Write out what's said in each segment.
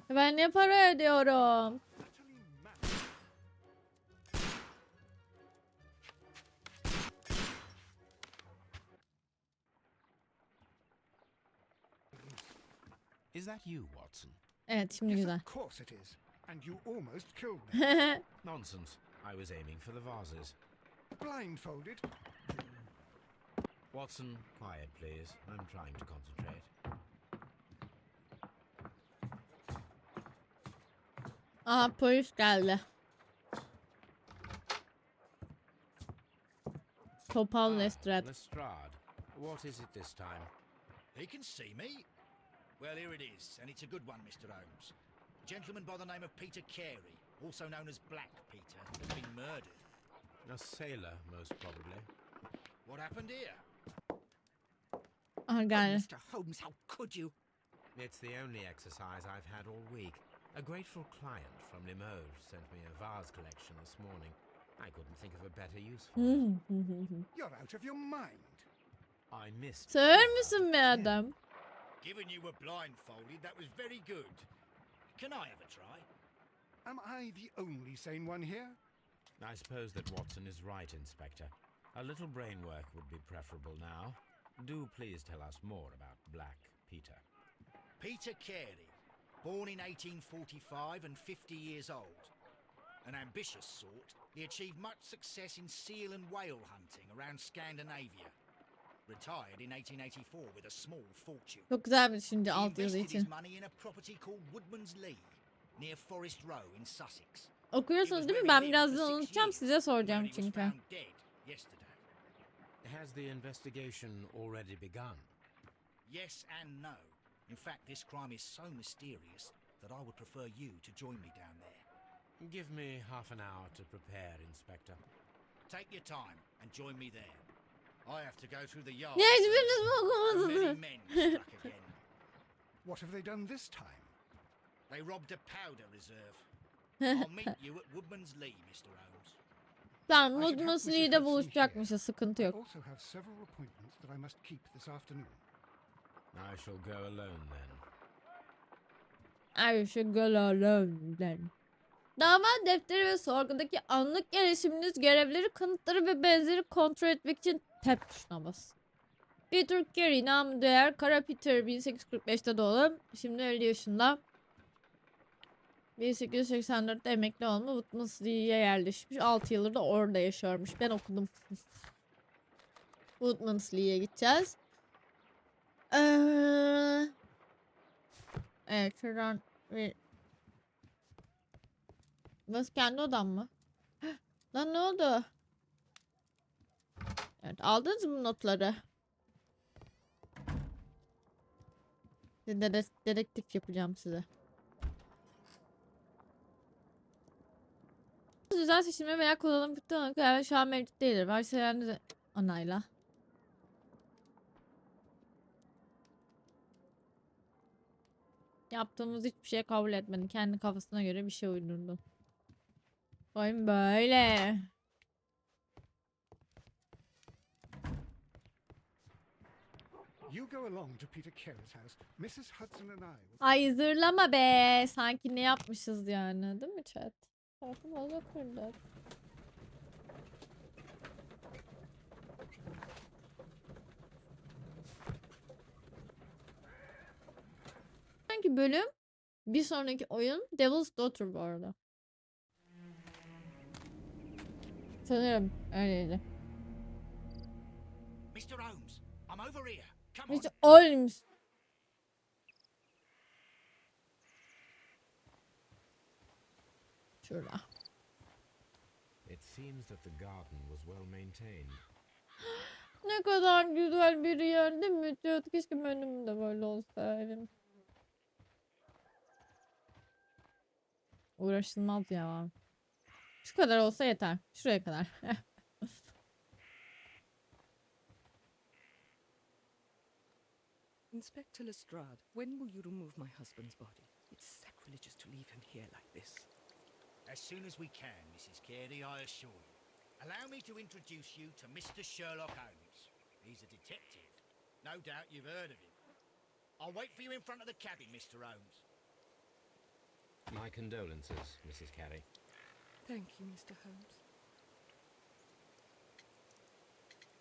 Ben ne para ödüyorum? Is that you, Watson? Evet, şimdi güzel. Of course it is. And you almost killed me. Nonsense. I was aiming for the vases. Blindfolded. Watson, quiet, please. I'm trying to concentrate. Aha, polis geldi. Topal Lestrade. Lestrade. What is it this time? He can see me. Well, here it is, and it's a good one, Mr. Holmes. A gentleman by the name of Peter Carey, also known as Black Peter, has been murdered. A sailor, most probably. What happened here? Aha geldi. Mr. Holmes, how could you? It's the only exercise I've had all week. A grateful client from Limoges sent me a vase collection this morning. I couldn't think of a better use for it. You're out of your mind. I missed. Sığır mısın be adam? Given you were blindfolded, that was very good. Can I have a try? Am I the only sane one here? I suppose that Watson is right, Inspector. A little brain work would be preferable now. Do please tell us more about Black Peter. Peter Carey, born in 1845 and 50 years old. An ambitious sort, he achieved much success in seal and whale hunting around Scandinavia. Retired in 1884 with a small fortune. Çok güzel bir düşünce He alt yazı invested his için. money in a property called Woodman's Lee, near Forest Row in Sussex. Okuyorsunuz değil mi? Ben birazdan unutacağım, size soracağım çünkü. Has the investigation already begun? Yes and no. In fact, this crime is so mysterious that I would prefer you to join me down there. Give me half an hour to prepare, Inspector. Take your time and join me there. I have to go through the yard. Ne hiçbiriniz mi Many okumadınız? men struck again. What have they done this time? They robbed a powder reserve. I'll meet you at Woodman's Lee, Mr. Holmes. Tamam, Woodman's Lee'de buluşacakmışız, sıkıntı I yok. also have several appointments that I must keep this afternoon. I shall go alone then. I should go alone then. Dava defteri ve sorgudaki anlık gelişiminiz, görevleri, kanıtları ve benzeri kontrol etmek için tab tuşuna basın. Peter Carey, namı değer Kara Peter, 1845'te doğdu. Şimdi 50 yaşında. 1884'te emekli olma, Woodman's Lee'ye yerleşmiş. 6 yıldır da orada yaşıyormuş. Ben okudum. Woodman's Lee'ye gideceğiz. Evet, şuradan bir... Burası kendi odam mı? Lan ne oldu? Evet, aldınız mı notları? Dedektif yapacağım size. Düzen seçilme veya kullanım kutu kıyafet şu an mevcut değildir. Varsayılan onayla. Yaptığımız hiçbir şey kabul etmedi. Kendi kafasına göre bir şey uydurdu. Oyun böyle. You go along to Peter Carey's house. Mrs. Hudson and I will... Ay zırlama be. Sanki ne yapmışız yani, değil mi chat? Farkımıza kırdık. Sanki bölüm bir sonraki oyun Devil's Daughter bu arada. Sanırım öyleydi. Mr. Holmes, I'm over here. Come on. Hiç Holmes. Şurada. It seems that the garden was well maintained. Ne kadar güzel bir yer değil mi? Keşke benim de böyle olsaydı. Uğraşılmaz ya. Şu kadar olsa yeter. Şuraya kadar. Inspector Lestrade, when will you remove my husband's body? It's sacrilegious to leave him here like this. As soon as we can, Mrs. Carey, I assure you. Allow me to introduce you to Mr. Sherlock Holmes. He's a detective. No doubt you've heard of him. I'll wait for you in front of the cabin, Mr. Holmes. My condolences, Mrs. Carey. Thank you, Mr. Holmes.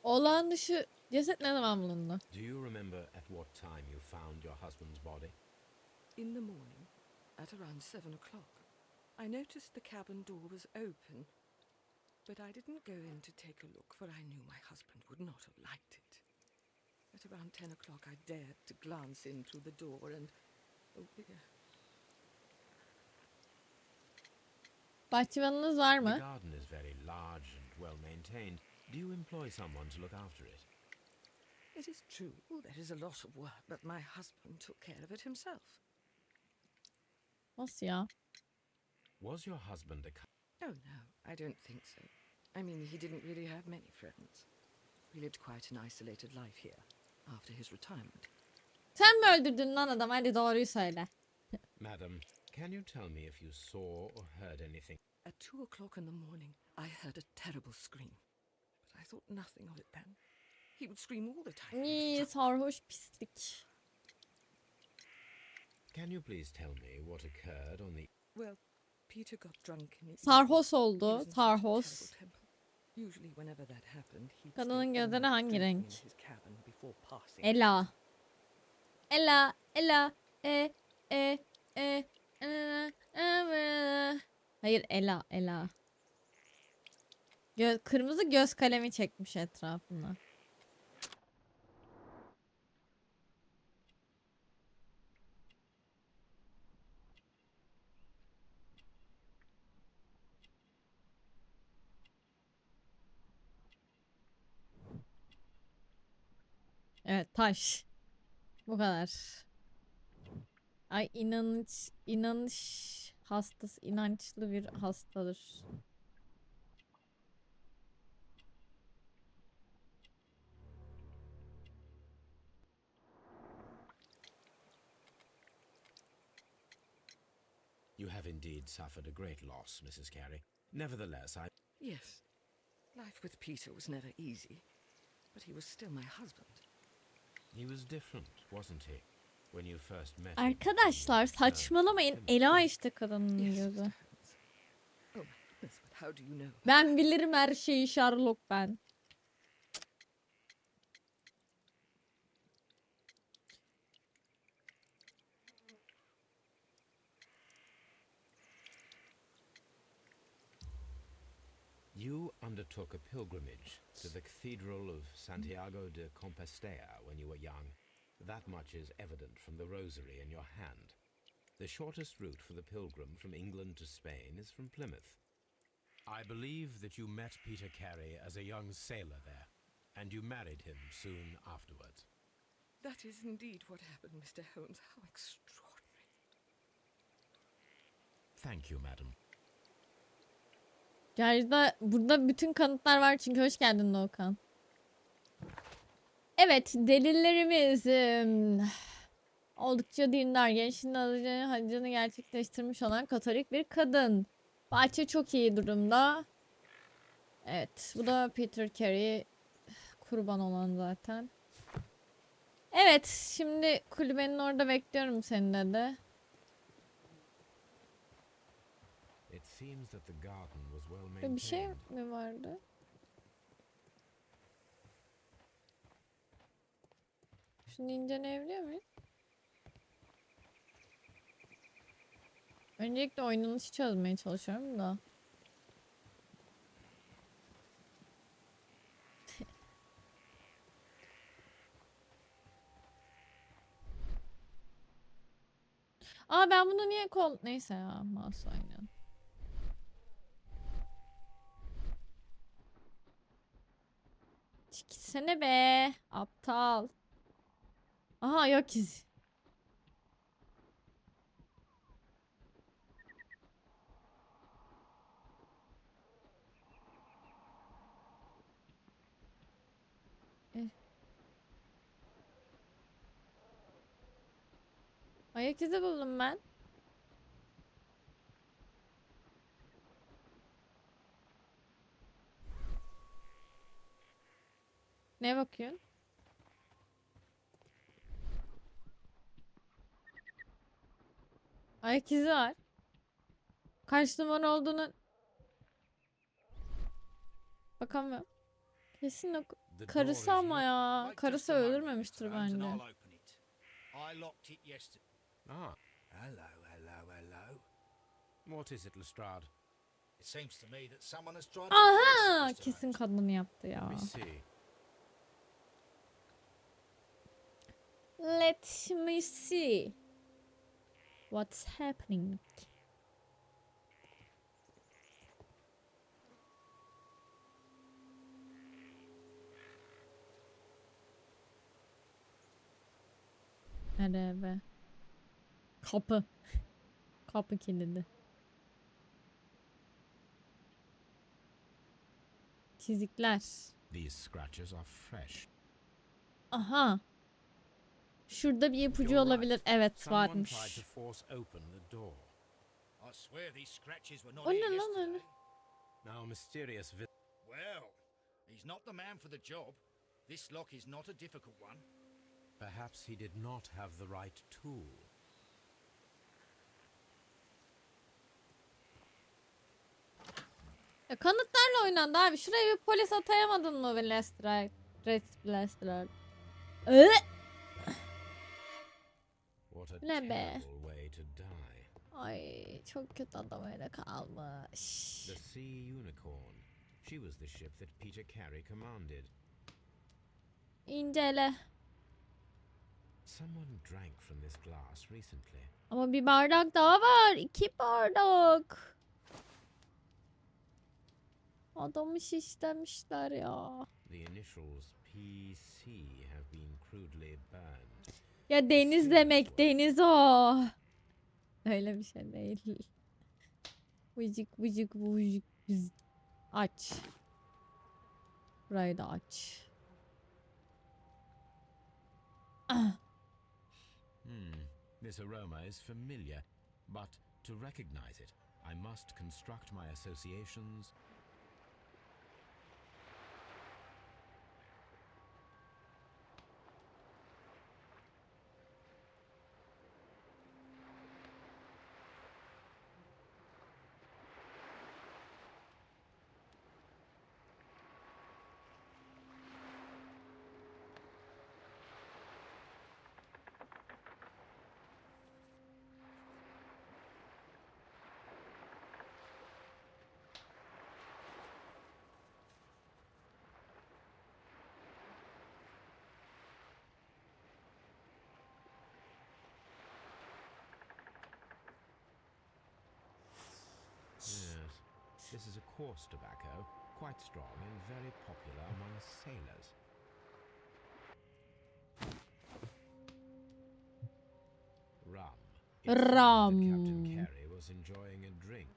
Olağan dışı ceset ne zaman bulundu? Do you remember at what time you found your husband's body? In the morning, at around 7 o'clock, I noticed the cabin door was open, but I didn't go in to take a look, for I knew my husband would not have liked it. At around 10 o'clock, I dared to glance in through the door and... Oh dear. Bahçıvanınız var The mı? garden is very large and well maintained. Do you employ someone to look after it? It is true, there is a lot of work, but my husband took care of it himself. Nasıl ya? Was your husband a Oh no, I don't think so. I mean, he didn't really have many friends. We lived quite an isolated life here, after his retirement. Sen mi öldürdün lan adam? Hadi doğruyu söyle. Madam, can you tell me if you saw or heard anything? At 2 o'clock in the morning, I heard a terrible scream. But I thought nothing of it then. He would scream all the time. İyi sarhoş pislik. Can you please tell me what occurred on the... Well, Peter got drunk in the Sarhoş evening. He oldu. was in such a Sarhoş. terrible temper. Usually whenever that happened, he'd Kadının stay all gözleri night hangi drinking renk? in his cabin before passing. Ela. Ela. Ela. E. E. E. Hayır Ela. Ela. Kırmızı göz kalemi çekmiş etrafına. Evet taş. Bu kadar. Ay inanış hastası, inançlı bir hastadır. You have indeed suffered a great loss, Mrs. Carey. Nevertheless, Yes, life with Peter was never easy, but he was still my husband. He was different, wasn't he? When you first met him, Arkadaşlar saçmalamayın. Ela işte kadının Yes, gözü. Mr. Holmes. Oh my goodness, but how do you know? Ben bilirim her şeyi Sherlock ben. You undertook a pilgrimage to the Cathedral of Santiago de Compostela when you were young. That much is evident from the rosary in your hand. The shortest route for the pilgrim from England to Spain is from Plymouth. I believe that you met Peter Carey as a young sailor there, and you married him soon afterwards. That is indeed what happened, Mr. Holmes. How extraordinary. Thank you, madam. Gerçi burada bütün kanıtlar var çünkü hoş geldin Doğukan. Evet delillerimiz oldukça dindar gençliğin hacını gerçekleştirmiş olan Katolik bir kadın. Bahçe çok iyi durumda. Evet bu da Peter Carey kurban olan zaten. Evet şimdi kulübenin orada bekliyorum seninle de. It seems that the garden was well Bir maintained. şey mi vardı? Şunu inceleyebiliyor muyum? Öncelikle oynanışı çözmeye çalışıyorum da. Aa ben bunu niye neyse ya mouse oynuyorum. Gitsene be aptal. Aha yok iz. Ayak izi buldum ben. Ne bakıyorsun? Ayak izi var. Kaç numara olduğunu bakamıyorum. Kesin o The door karısı is ama locked. ya. Wait Karısı just a moment, öldürmemiştir Mr. Holmes, and bence. I'll open it. I locked it yesterday. Ah, Hello. what is it, Lestrade? It seems to me that someone has tried to Aha! force it, Mr. Kesin Holmes. kadın yaptı ya. Let me see. Let me see. What's happening? Nereye be? Kapı. Kapı kilidi. Çizikler. These scratches are fresh. Aha. Şurada bir ipucu You're olabilir. right. Evet Someone tried varmış. to force open the door. I swear these scratches were not O here ne lan yesterday. öyle? Now, mysterious Well, he's not the man for the job. This lock is not a difficult one. Perhaps he did not have the right tool. Ya kanıtlarla oynandı abi. Şuraya bir polis atayamadın mı Lestrade? Lestrade. What a Ne be? terrible way to die. Ay çok kötü adam öyle kalmış. The Sea Unicorn. She was the ship that Peter Carey commanded. İncele. Someone drank from this glass recently. Ama bir bardak daha var. 2 bardak. Adamı şişlemişler ya. The initials PC have been crudely burned. Ya deniz demek deniz o. Öyle bir şey değil. Vıcık vıcık vıcık vız. Aç. Burayı da aç. Ah. This aroma is familiar, but to recognize it, I must construct my associations. Yes, this is a coarse tobacco, quite strong and very popular among sailors. Rum. It seemed that Rum. Captain Carey was enjoying a drink.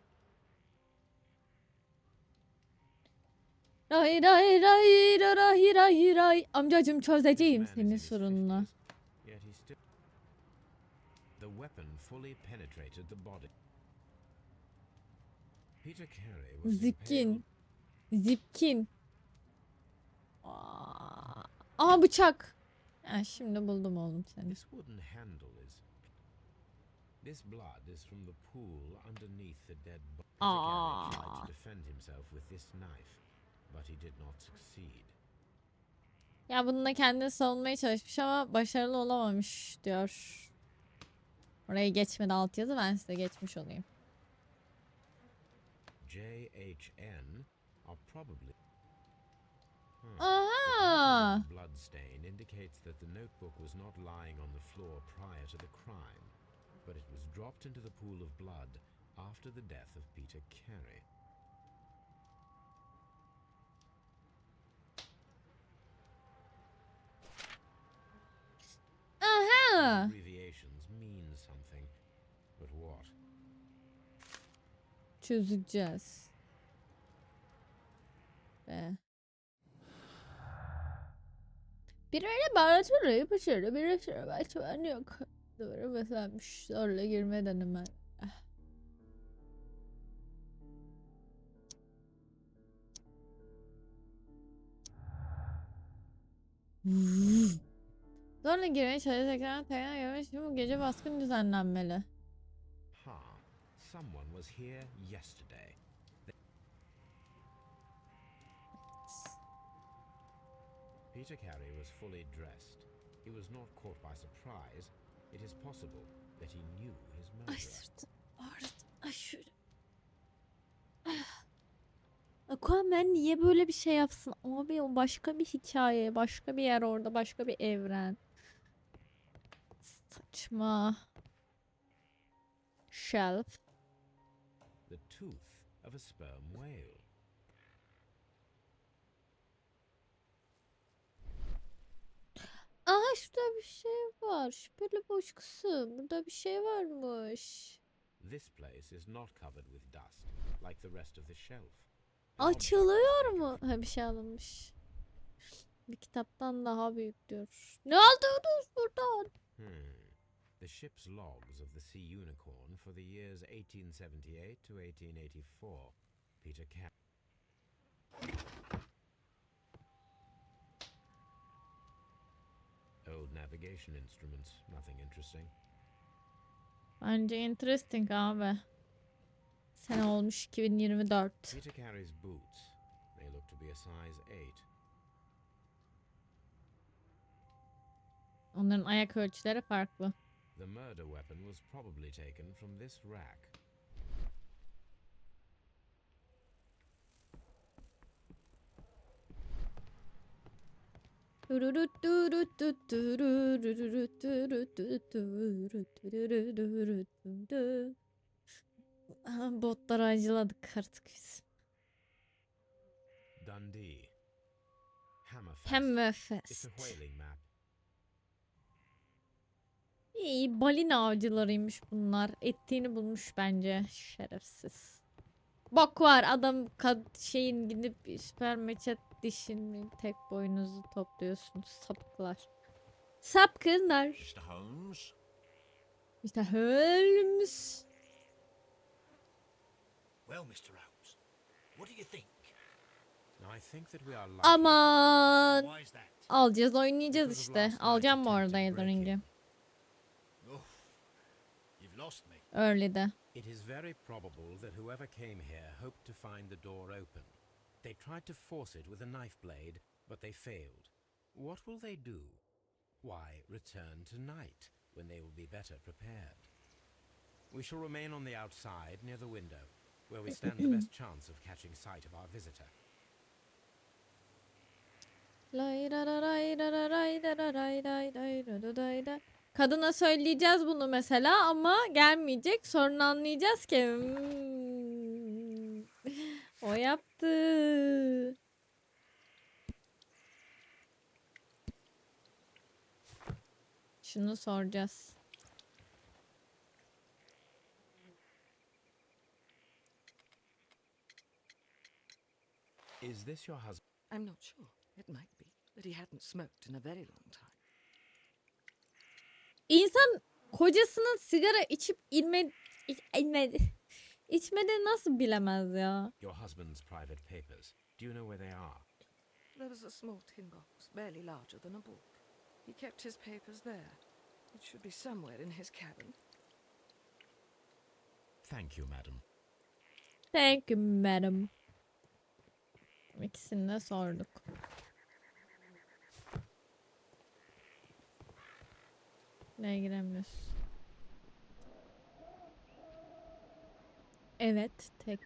Ray ray ray ray ray ray. Amcacım This çözeceğim man is in senin his sorununu. 50s, yet he still... The weapon fully penetrated the body. Peter Carey was Zipkin. impaled. Zipkin. Aa bıçak. Ha, şimdi buldum oğlum seni. This wooden handle is... This blood is from the pool underneath the dead body. Peter Carey tried to defend himself with this knife, but he did not succeed. Ya bununla kendini savunmaya çalışmış ama başarılı olamamış diyor. Oraya geçmedi altyazı, ben size geçmiş olayım. JHN are probably... Aha! The blood stain indicates that the notebook was not lying on the floor prior to the crime, but it was dropped into the pool of blood after the death of Peter Carey. Aha! Abbreviations mean something, but what? Çözeceğiz. Be. Bir öyle bağlatırı başarı bir aşırı başvan yok. Doğru mesajmış. Zorla girme deneme. Zorla girmeye çalışacaklarına tekrar görmüş için bu gece baskın düzenlenmeli. Ha. someone was here yesterday. Peter Carey was fully dressed. He was not caught by surprise. It is possible that he knew his Ay murderer. sırtım ağrıdı. Ay şöyle. Aquaman niye böyle bir şey yapsın? Abi o başka bir hikaye. Başka bir yer orada. Başka bir evren. Saçma. Shelf. The tooth of a sperm whale. Aha şurada bir şey var. Şüpheli boş kısım. Burada bir şey varmış. This place is not covered with dust, like the rest of the shelf. Açılıyor mu? Ha bir şey alınmış. Bir kitaptan daha büyük diyor. Ne aldınız buradan? The ship's logs of the Sea Unicorn for the years 1878 to 1884. Peter Carey. Old navigation instruments, nothing interesting. Bence interesting abi. Sene olmuş 2024. Peter Carey's boots. They look to be a size 8. Onların ayak ölçüleri farklı. The murder weapon was probably taken from this rack. Botları acıladık artık biz. Dundee. Hammerfest. It's Hammerfest. a whaling map. İyi balina avcılarıymış bunlar. Ettiğini bulmuş bence. Şerefsiz. Bok var adam şeyin gidip süpermeçet dişini tek boynuzu topluyorsunuz sapıklar. Sapkınlar. Mr. Holmes? İşte Holmes. Well, Mr. Holmes, what do you think? I think that we are lucky. Aman. Why is that? Alacağız oynayacağız işte. Alacağım bu arada Elden Ring'i. Oh, you've lost me. Early'de. It is very probable that whoever came here hoped to find the door open. They tried to force it with a knife blade, but they failed. What will they do? Why, return tonight, when they will be better prepared. We shall remain on the outside, near the window, where we stand the best chance of catching sight of our visitor. Kadına söyleyeceğiz bunu mesela ama gelmeyecek. Sonra anlayacağız ki o yaptı. Şunu soracağız. Is this your husband? I'm not sure. It might be, but he hadn't smoked in a very long time. İnsan kocasının sigara içip içmediğini nasıl bilemez ya? Your husband's private papers. Do you know where they are? There was a small tin box, barely larger than a book. He kept his papers there. It should be somewhere in his cabin. Thank you, madam. Thank you madam. İkisini de sorduk. Neye giremiyoruz? Evet, tek.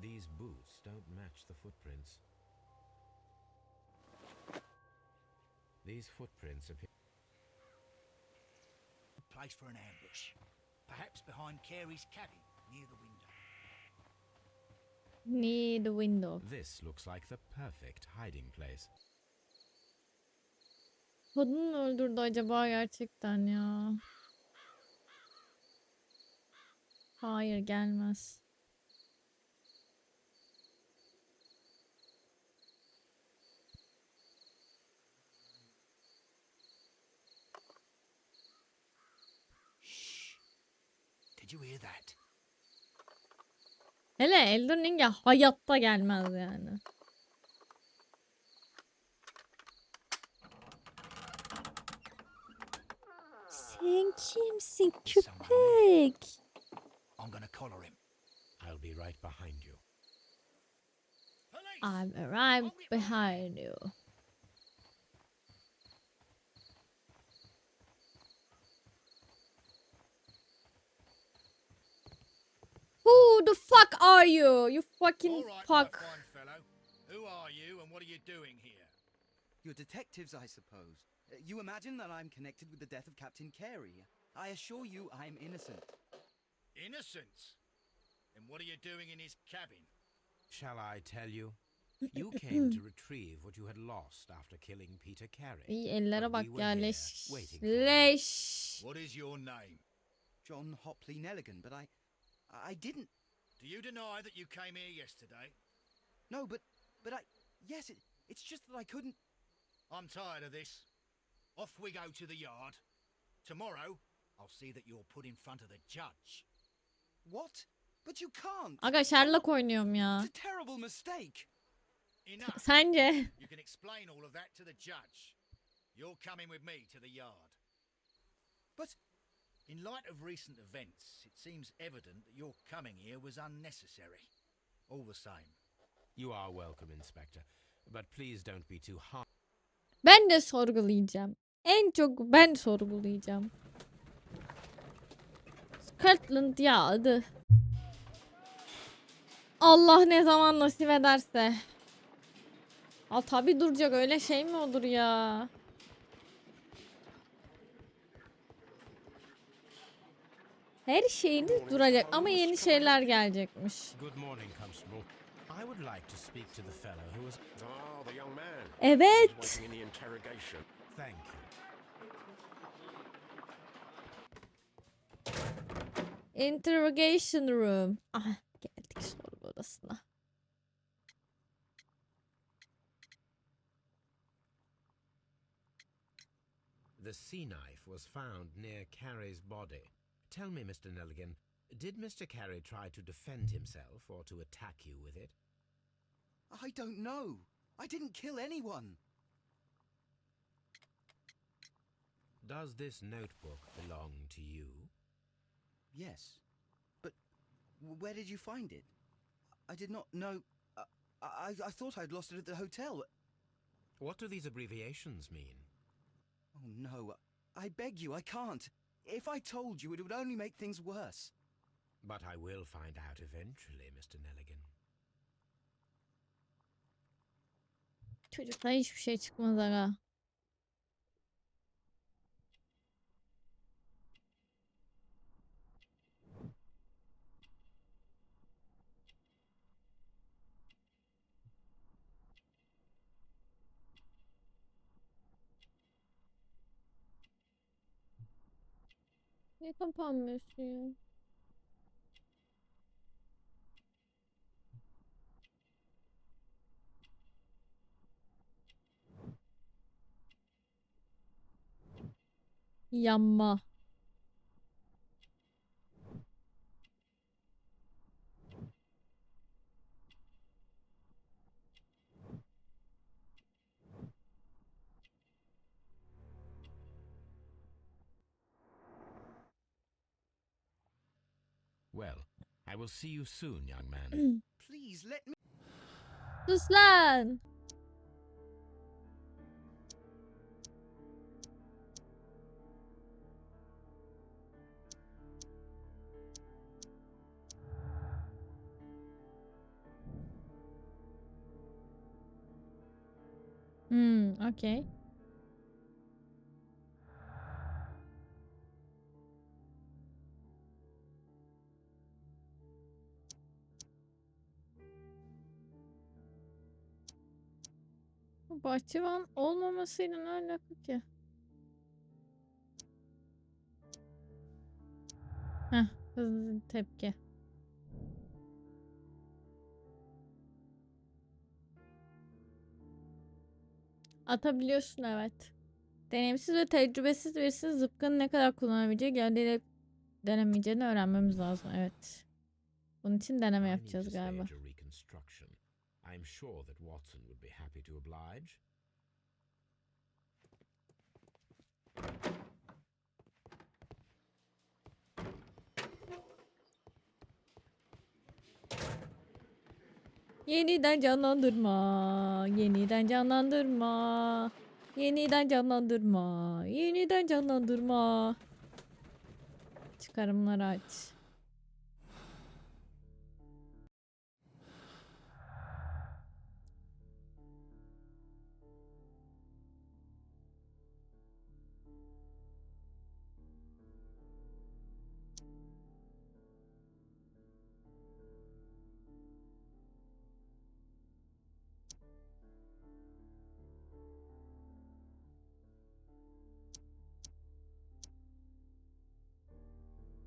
These boots don't match the footprints. These footprints appear. Place for an ambush. Perhaps behind Carey's cabin, near the window. Near the window. This looks like the perfect hiding place. Kadın mı öldürdü acaba gerçekten ya? Hayır gelmez. you hear that? Hele Elden Ring'e hayatta gelmez yani. Sen kimsin köpek? I'm gonna collar him. I'll be right behind you. Police! I'm right behind you. Who the fuck are you? You fucking All right, fuck. my fine fellow. Who are you and what are you doing here? You're detectives, I suppose. You imagine that I'm connected with the death of Captain Carey. I assure you I'm innocent. Innocent? And what are you doing in his cabin? Shall I tell you? You came to retrieve what you had lost after killing Peter Carey. İyi ellere But bak we were ya here leş. waiting for you. Leş. What is your name? John Hopley Nelligan, but I didn't. Do you deny that you came here yesterday? No, but yes, it's just that I couldn't. I'm tired of this. Off we go to the yard. Tomorrow, I'll see that you're put in front of the judge. What? But you can't. Aga Sherlock oynuyorum ya. It's a terrible mistake. Enough. Sence? You can explain all of that to the judge. You're coming with me to the yard. But in light of recent events, it seems evident that your coming here was unnecessary. All the same. You are welcome, Inspector. But please don't be too hard. Ben de sorgulayacağım. En çok ben sorgulayacağım. Scotland yağdı. Allah ne zaman nasip ederse. Al tabi duracak, öyle şey mi olur ya? Her şeyiniz duracak ama yeni şeyler gelecekmiş. Good morning, Constable. I would like to speak to the fellow who was... Ah, the young man. Evet. Waiting in the interrogation. Thank you. Interrogation room. Ah, geldik sorgu odasına. The sea knife was found near Carey's body. Tell me, Mr. Nelligan, did Mr. Carey try to defend himself or to attack you with it? I don't know. I didn't kill anyone. Does this notebook belong to you? Yes, but where did you find it? I did not know. I thought I'd lost it at the hotel. What do these abbreviations mean? Oh no, I beg you, I can't. If I told you, it would only make things worse. But I will find out eventually, Mr. Nelligan. Çocuktan hiçbir şey çıkmaz aga. Niye kapanmıyorsun ya? Yanma. Well, I will see you soon, young man. Please let me. Sus lan. Okay. Bahçıvan olmamasıyla ne alaka ki? Heh, hızlı tepki. Atabiliyorsun, evet. Deneyimsiz ve tecrübesiz birisi zıpkını ne kadar kullanabileceği gövdeyle denemeyeceğini öğrenmemiz lazım. Evet. Bunun için deneme I need yapacağız to galiba. stage a reconstruction. I'm sure that Watson would be happy to oblige. Yeniden canlandırma. Yeniden canlandırma. Yeniden canlandırma. Yeniden canlandırma. Çıkarımları aç.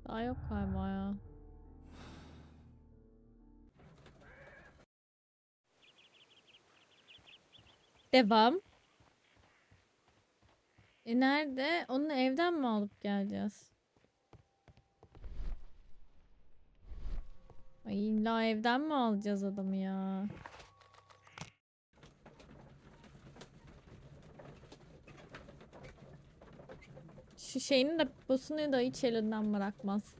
Daha yok galiba ya. Devam. Nerede? Onu evden mi alıp geleceğiz? Ay illa evden mi alacağız adamı ya? Şu şeyini de posunu da hiç elinden bırakmaz.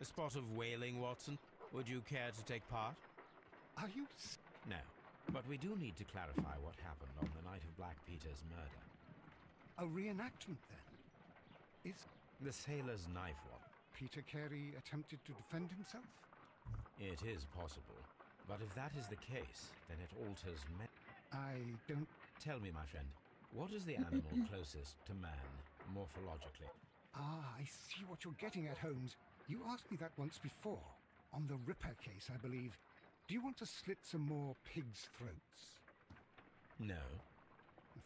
A spot of whaling, Watson. Would you care to take part? Are you... No. But we do need to clarify what happened on the night of Black Peter's murder. a reenactment then? Is The sailor's knife one. Peter Carey attempted to defend himself? It is possible. But if that is the case, then it alters I don't... Tell me, my friend, what is the animal closest to man, morphologically? Ah, I see what you're getting at, Holmes. You asked me that once before. On the Ripper case, I believe. Do you want to slit some more pigs' throats? No.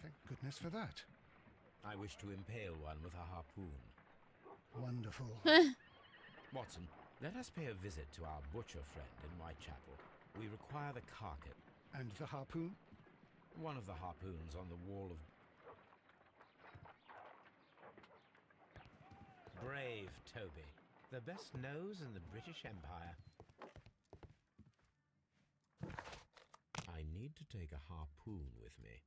Thank goodness for that. I wish to impale one with a harpoon. Wonderful. Watson, let us pay a visit to our butcher friend in Whitechapel. We require the carcass. And the harpoon? One of the harpoons on the wall of... Brave Toby. The best nose in the British Empire. I need to take a harpoon with me.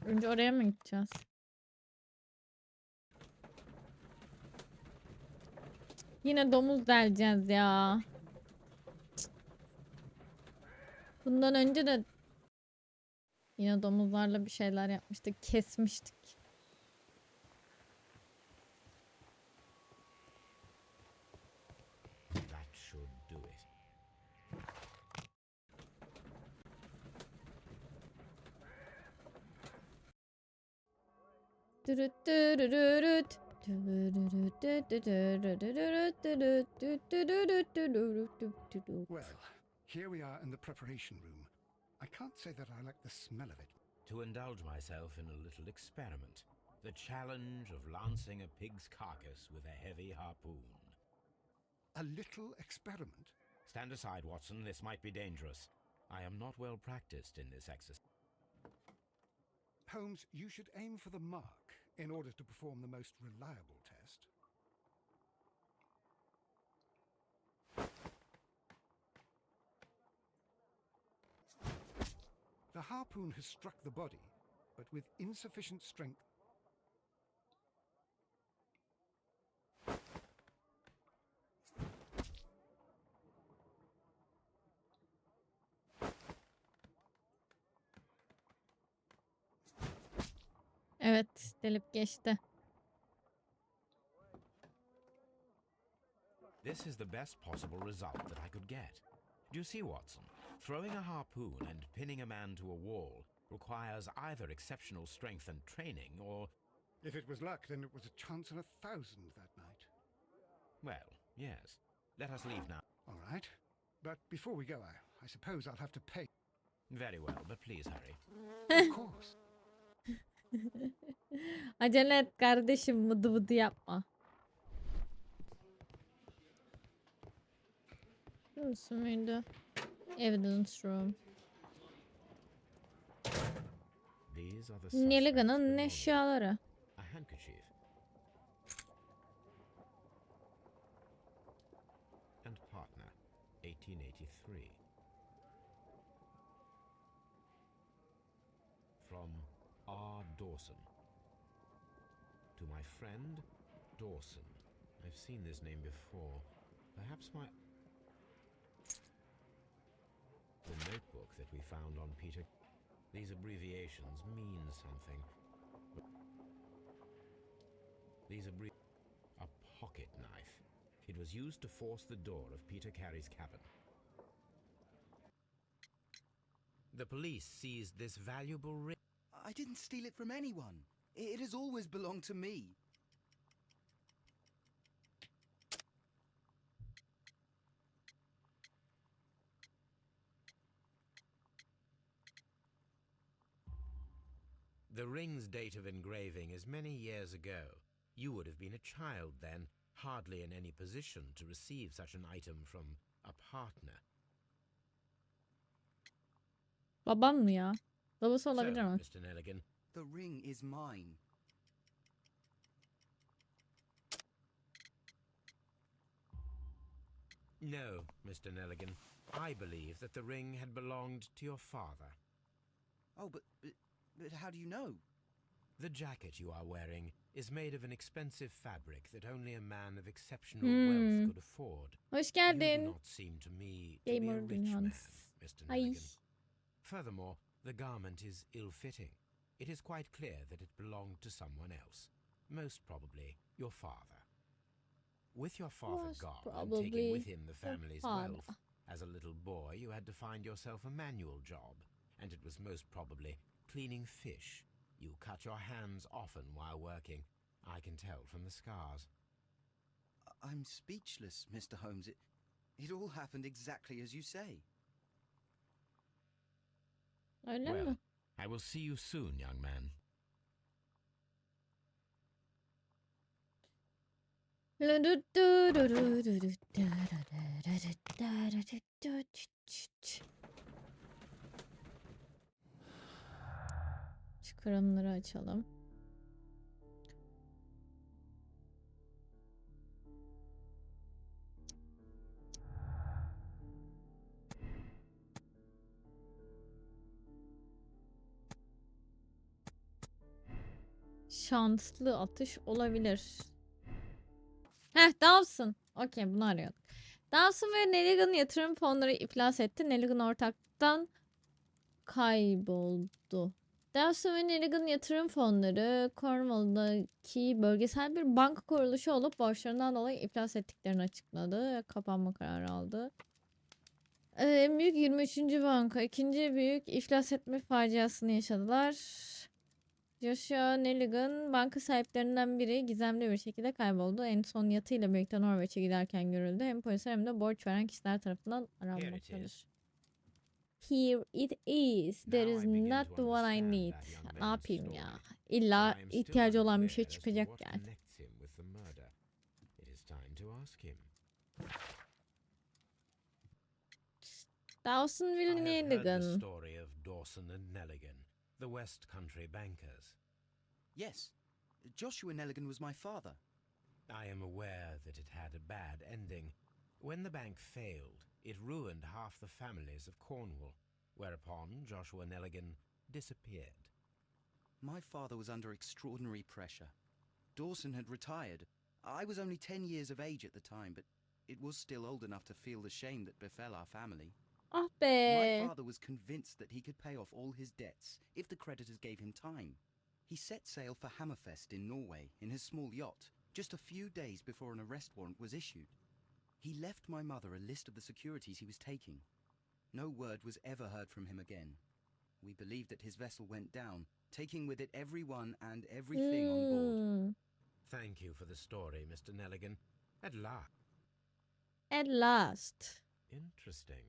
Önce oraya mı gideceğiz? Yine domuz deleceğiz ya. Bundan önce de yine domuzlarla bir şeyler yapmıştık. Kesmiştik. That should do it. Well, here we are in the preparation room. I can't say that I like the smell of it. To indulge myself in a little experiment. The challenge of lancing a pig's carcass with a heavy harpoon. A little experiment? Stand aside, Watson. This might be dangerous. I am not well practiced in this exercise. Holmes, you should aim for the mark in order to perform the most reliable test. The harpoon has struck the body, but with insufficient strength. Evet, delip geçti. This is the best possible result that I could get. Do you see, Watson? Throwing a harpoon and pinning a man to a wall requires either exceptional strength and training or... If it was luck, then it was a chance in 1,000 that night. Well, yes. Let us leave now. All right. But before we go, I suppose I'll have to pay. Very well, but please hurry. Of course. Acele et kardeşim, vıdı vıdı yapma. Şurası muydu? Evidence room. These are the suspects' Nelligan'ın belongings. eşyaları. A handkerchief. And partner, 1883. From R. Dawson. To my friend, Dawson. I've seen this name before. Perhaps my... The notebook that we found on Peter... These abbreviations mean something. A pocket knife. It was used to force the door of Peter Carey's cabin. The police seized this valuable ring. I didn't steal it from anyone. It has always belonged to me. The ring's date of engraving is many years ago. You would have been a child then, hardly in any position to receive such an item from a partner. Babam mı ya? Babası So, olabilir mi? Mr. Nelligan, The ring is mine. no, Mr. Nelligan. I believe that the ring had belonged to your father. Oh, but how do you know? The jacket you are wearing is made of an expensive fabric that only a man of exceptional wealth could afford. Hoş You do geldin. not seem to me to be a Gamer rich man, Dünyası. Mr. Ay. Nelligan. Furthermore, the garment is ill-fitting. It is quite clear that it belonged to someone else, most probably your father. With your father Most gone and probably taking with him the your family's father. wealth, as a little boy you had to find yourself a manual job, and it was most probably cleaning fish. You cut your hands often while working. I can tell from the scars. I'm speechless, Mr. Holmes. It all happened exactly as you say. Öyle Well, mi? I will see you soon, young man. Çıkarımları açalım. Şanslı atış olabilir. Dawson. Okey, bunu arıyorduk. Dawson ve Nelligan yatırım fonları iflas etti. Nelligan ortaktan kayboldu. Dawson ve Nelligan yatırım fonları Cornwall'daki bölgesel bir banka kuruluşu olup borçlarından dolayı iflas ettiklerini açıkladı. Kapanma kararı aldı. En büyük 23. banka ikinci büyük iflas etme faciasını yaşadılar. Joshua Nelligan banka sahiplerinden biri gizemli bir şekilde kayboldu. En son yatıyla birlikte Norveç'e giderken görüldü. Hem polis hem de borç veren kişiler tarafından aranmaktadır. Here it is. That is not what I need. Ne yapayım ya? İlla ihtiyacı olan bir şey çıkacak yani. Dawson I ve have heard the Nelligan. story of Dawson and Nelligan, the West Country bankers. Yes, Joshua Nelligan was my father. I am aware that it had a bad ending. When the bank failed, it ruined half the families of Cornwall, whereupon Joshua Nelligan disappeared. My father was under extraordinary pressure. Dawson had retired. I was only 10 years of age at the time, but it was still old enough to feel the shame that befell our family. Ah My be. father was convinced that he could pay off all his debts if the creditors gave him time. He set sail for Hammerfest in Norway in his small yacht, just a few days before an arrest warrant was issued. He left my mother a list of the securities he was taking. No word was ever heard from him again. We believe that his vessel went down, taking with it everyone and everything on board. Thank you for the story, Mr. Nelligan. At last. At last. Interesting.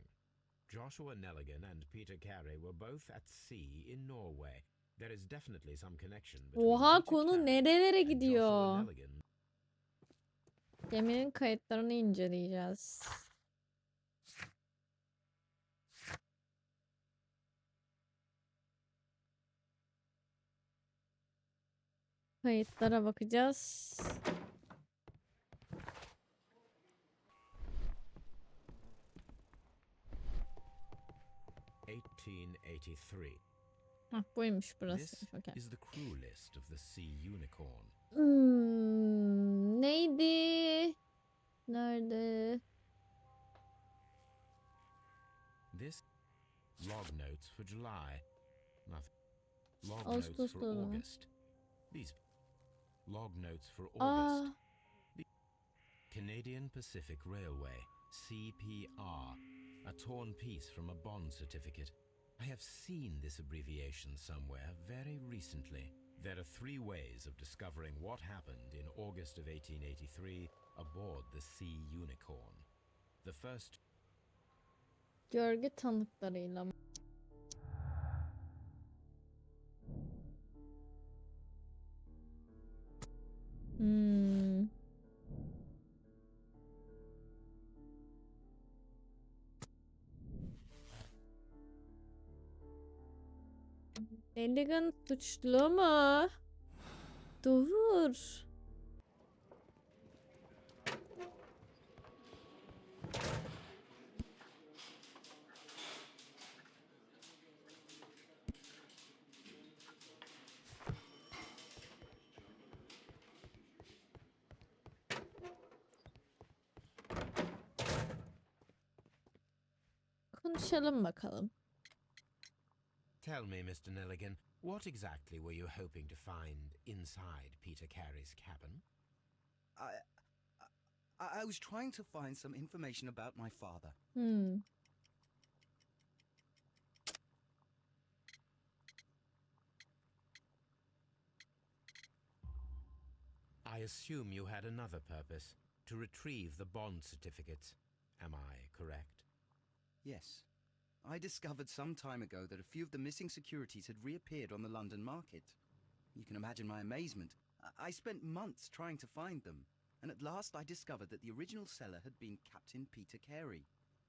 Joshua Nelligan and Peter Carey were both at sea in Norway. There is definitely some connection between Oha, Peter konu Carey nerelere and gidiyor? Joshua Nelligan. Geminin kayıtlarını inceleyeceğiz. Kayıtlara bakacağız. Hah, buymuş burası. This Okay. is the crew list of the Sea Unicorn. Neydi? Nerede? This log notes for July. Nothing. Log notes Ağustos'ta for o zaman. August. These log notes for Aa, August. Canadian Pacific Railway, CPR, a torn piece from a bond certificate. I have seen this abbreviation somewhere very recently. There are 3 ways of discovering what happened in August of 1883 aboard the Sea Unicorn. The first görgü tanıklarıyla mı? Hmm. Nelligan suçlu mu? Dur. Konuşalım bakalım. Tell me, Mr. Nelligan, what exactly were you hoping to find inside Peter Carey's cabin? I was trying to find some information about my father. Hmm. I assume you had another purpose, to retrieve the bond certificates. Am I correct? Yes. I discovered some time ago that a few of the missing securities had reappeared on the London market. You can imagine my amazement. I spent months trying to find them, and at last I discovered that the original seller had been Captain Peter Carey.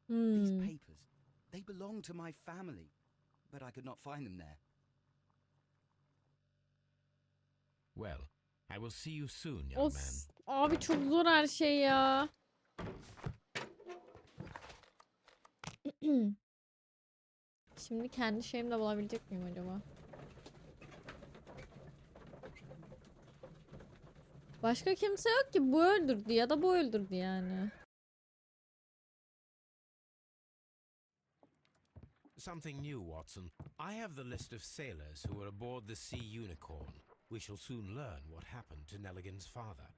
These Hmm. papers, they belong to my family, but I could not find them there. Well, I will see you soon, young man. Abi çok zor her şey ya. Şimdi kendi şeyimi de bulabilecek miyim acaba? Başka kimse yok ki, bu öldürdü ya da bu öldürdü yani. Something new, Watson. I have the list of sailors who were aboard the Sea Unicorn. We shall soon learn what happened to Nelligan's father.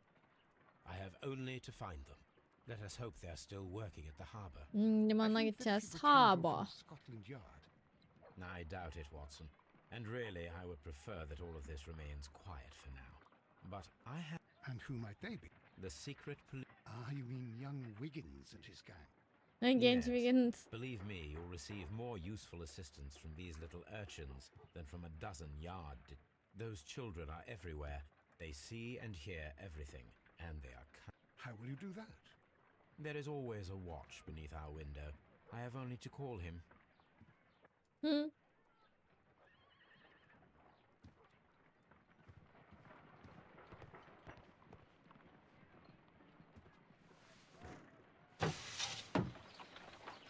I have only to find them. Let us hope they're still working at the harbour. Limana I think that gideceğiz. you've returned Haba. from Scotland Yard. I doubt it, Watson. And really, I would prefer that all of this remains quiet for now. But I have And who might they be? the secret police. Ah, you mean young Wiggins and his gang? Genç Yes. bir gün. Believe me, you'll receive more useful assistance from these little urchins than from a dozen Those children are everywhere. They see and hear everything, and they are How will you do that? There is always a watch beneath our window. I have only to call him. Hı.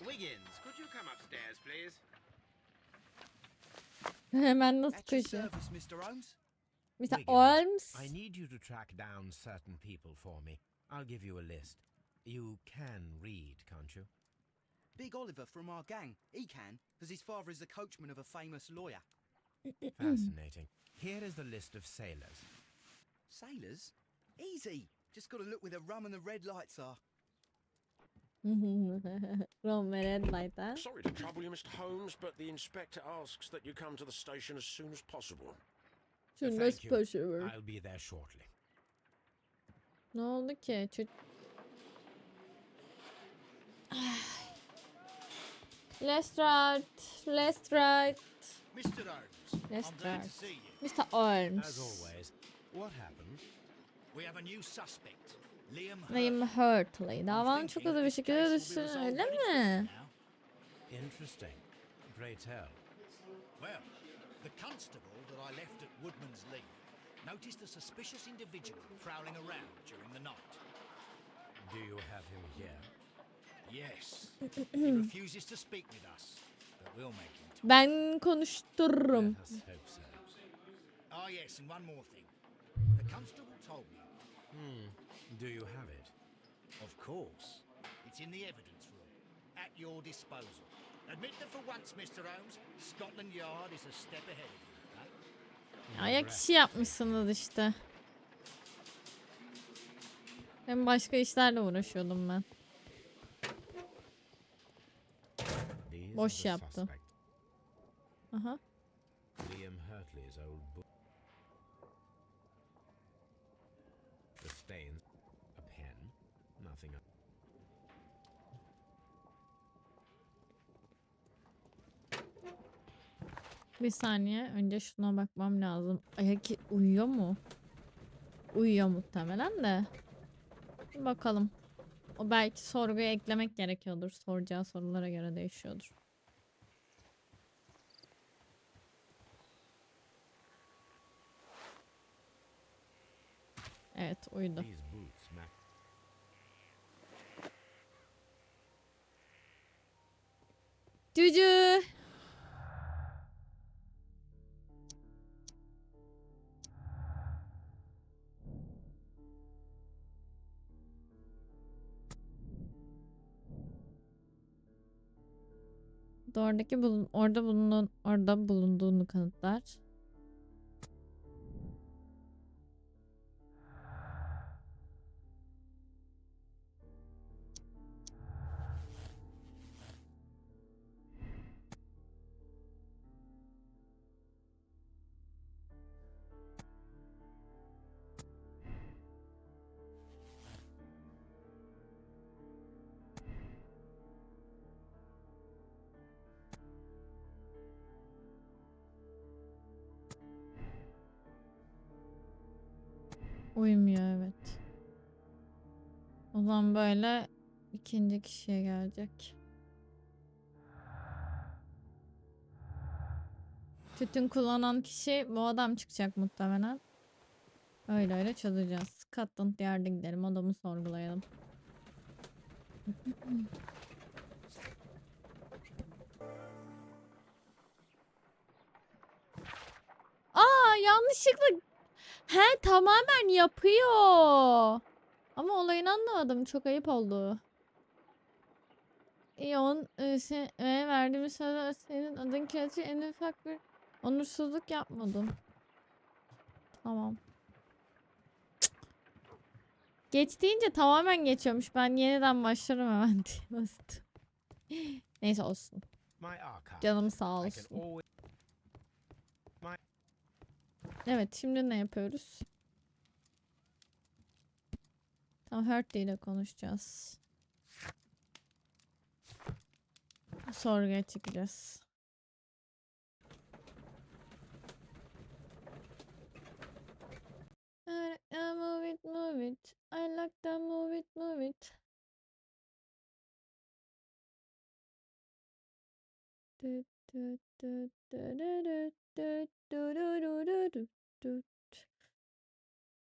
Wiggins, could you come upstairs, please? Hemen nasıl At your koşuyor? service, Mr. Holmes. Mr. Wiggins, Holmes. I need you to track down certain people for me. I'll give you a list. You can read, can't you? Big Oliver from our gang. He can, because his father is the coachman of a famous lawyer. Fascinating. Here is the list of sailors. Sailors? Easy. Just got to look where the rum and the red lights are. Ron ve Red Light ha? Sorry to trouble you, Mr. Holmes, but the inspector asks that you come to the station as soon as possible. Şunu Thank nasıl you. başarır? I'll be there shortly. Ne oldu ki? Let's right. Let's right. Mr. Holmes, Yes, I'm glad sir. to see you. Mr. Holmes. As always, what happened? We have a new suspect, Liam Liam Hurt. Hurtley. I'm Davan çok thinking hızlı bir this şekilde case will be düşsün, resolved öyle very mi? quickly now. Interesting. Pray tell. Well, the constable that I left at Woodman's Lee noticed a suspicious individual prowling around during the night. Do you have him here? Yes. He refuses to speak with us, but we'll make him talk. Ben konuştururum. Let us hope so. Oh yes, and one more thing. The constable told me. Do you have it? Of course. It's in the evidence room, at your disposal. Admit that for once, Mr. Holmes, Scotland Yard is a step ahead of you, eh? Ayak işi yapmışsınız işte. Hem başka işlerle uğraşıyordum ben. These Boş are the yaptım. suspects. Aha. Liam Hurtley's old book. The stains. A pen. Nothing else. Bir saniye. Önce şuna bakmam lazım. Ayak uyuyor mu? Uyuyor muhtemelen de. Bir bakalım. O belki sorguya eklemek gerekiyordur. Soracağı sorulara göre değişiyordur. Evet, uyudu. These boots match. Cücü. Orada bulunduğunu kanıtlar. Uyumuyor, evet. O zaman böyle ikinci kişiye gelecek. Tütün kullanan kişi bu adam çıkacak muhtemelen. Öyle öyle çözeceğiz. Scotland Yard'a gidelim. Adamı sorgulayalım. Aa, yanlışlıkla. He, tamamen yapıyor. Ama olayını anlamadım. Çok ayıp oldu. İyon verdiğimiz sözler senin adın kötü, en ufak bir onursuzluk yapmadım. Tamam. Geç deyince tamamen geçiyormuş. Ben yeniden başlarım hemen diye bastım. Neyse olsun. My archive. Canım sağ I can olsun. always. Evet, şimdi ne yapıyoruz? Tamam, Hurtley ile konuşacağız. Sorguya çıkacağız. Move it, move it. I like that, move it, move it.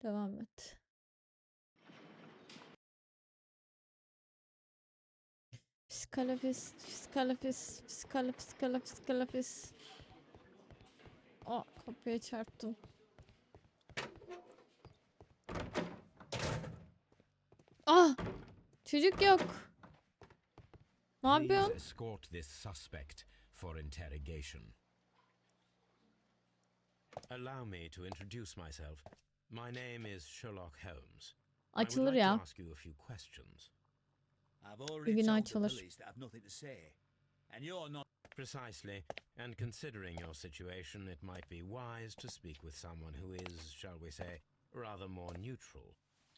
Devam et. Psikalofis, psikalofis, psikalofis. Aa, kapıya çarptım. Ah! Çocuk yok. Ne Please yapıyorsun? escort this suspect for interrogation. Allow me to introduce myself. My name is Sherlock Holmes. I would Açılır like to ya. ask you a few questions. I've Bir already gün told the açılır. police that I've nothing to say. And you're not. Precisely, and considering your situation, it might be wise to speak with someone who is, shall we say, rather more neutral.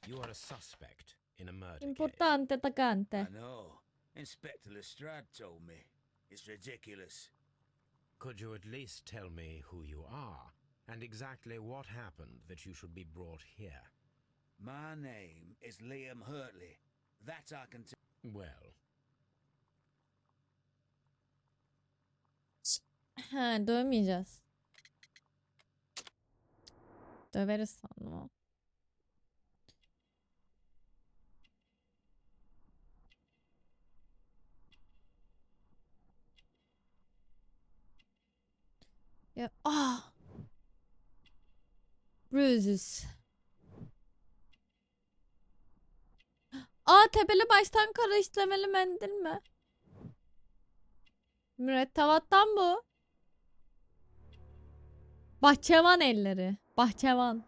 You are a suspect in a murder case. Importante, tacante. I know. Inspector Lestrade told me. It's ridiculous. Could you at least tell me who you are, and exactly what happened that you should be brought here? My name is Liam Hurtley. That I can tell. Well, He, dövmeyeceğiz. Döveriz sandım o. Ya Bruises. Tepeli baştan kara işlemeli mendil mi? Mürettebattan bu. Bahçıvan elleri. Bahçıvan.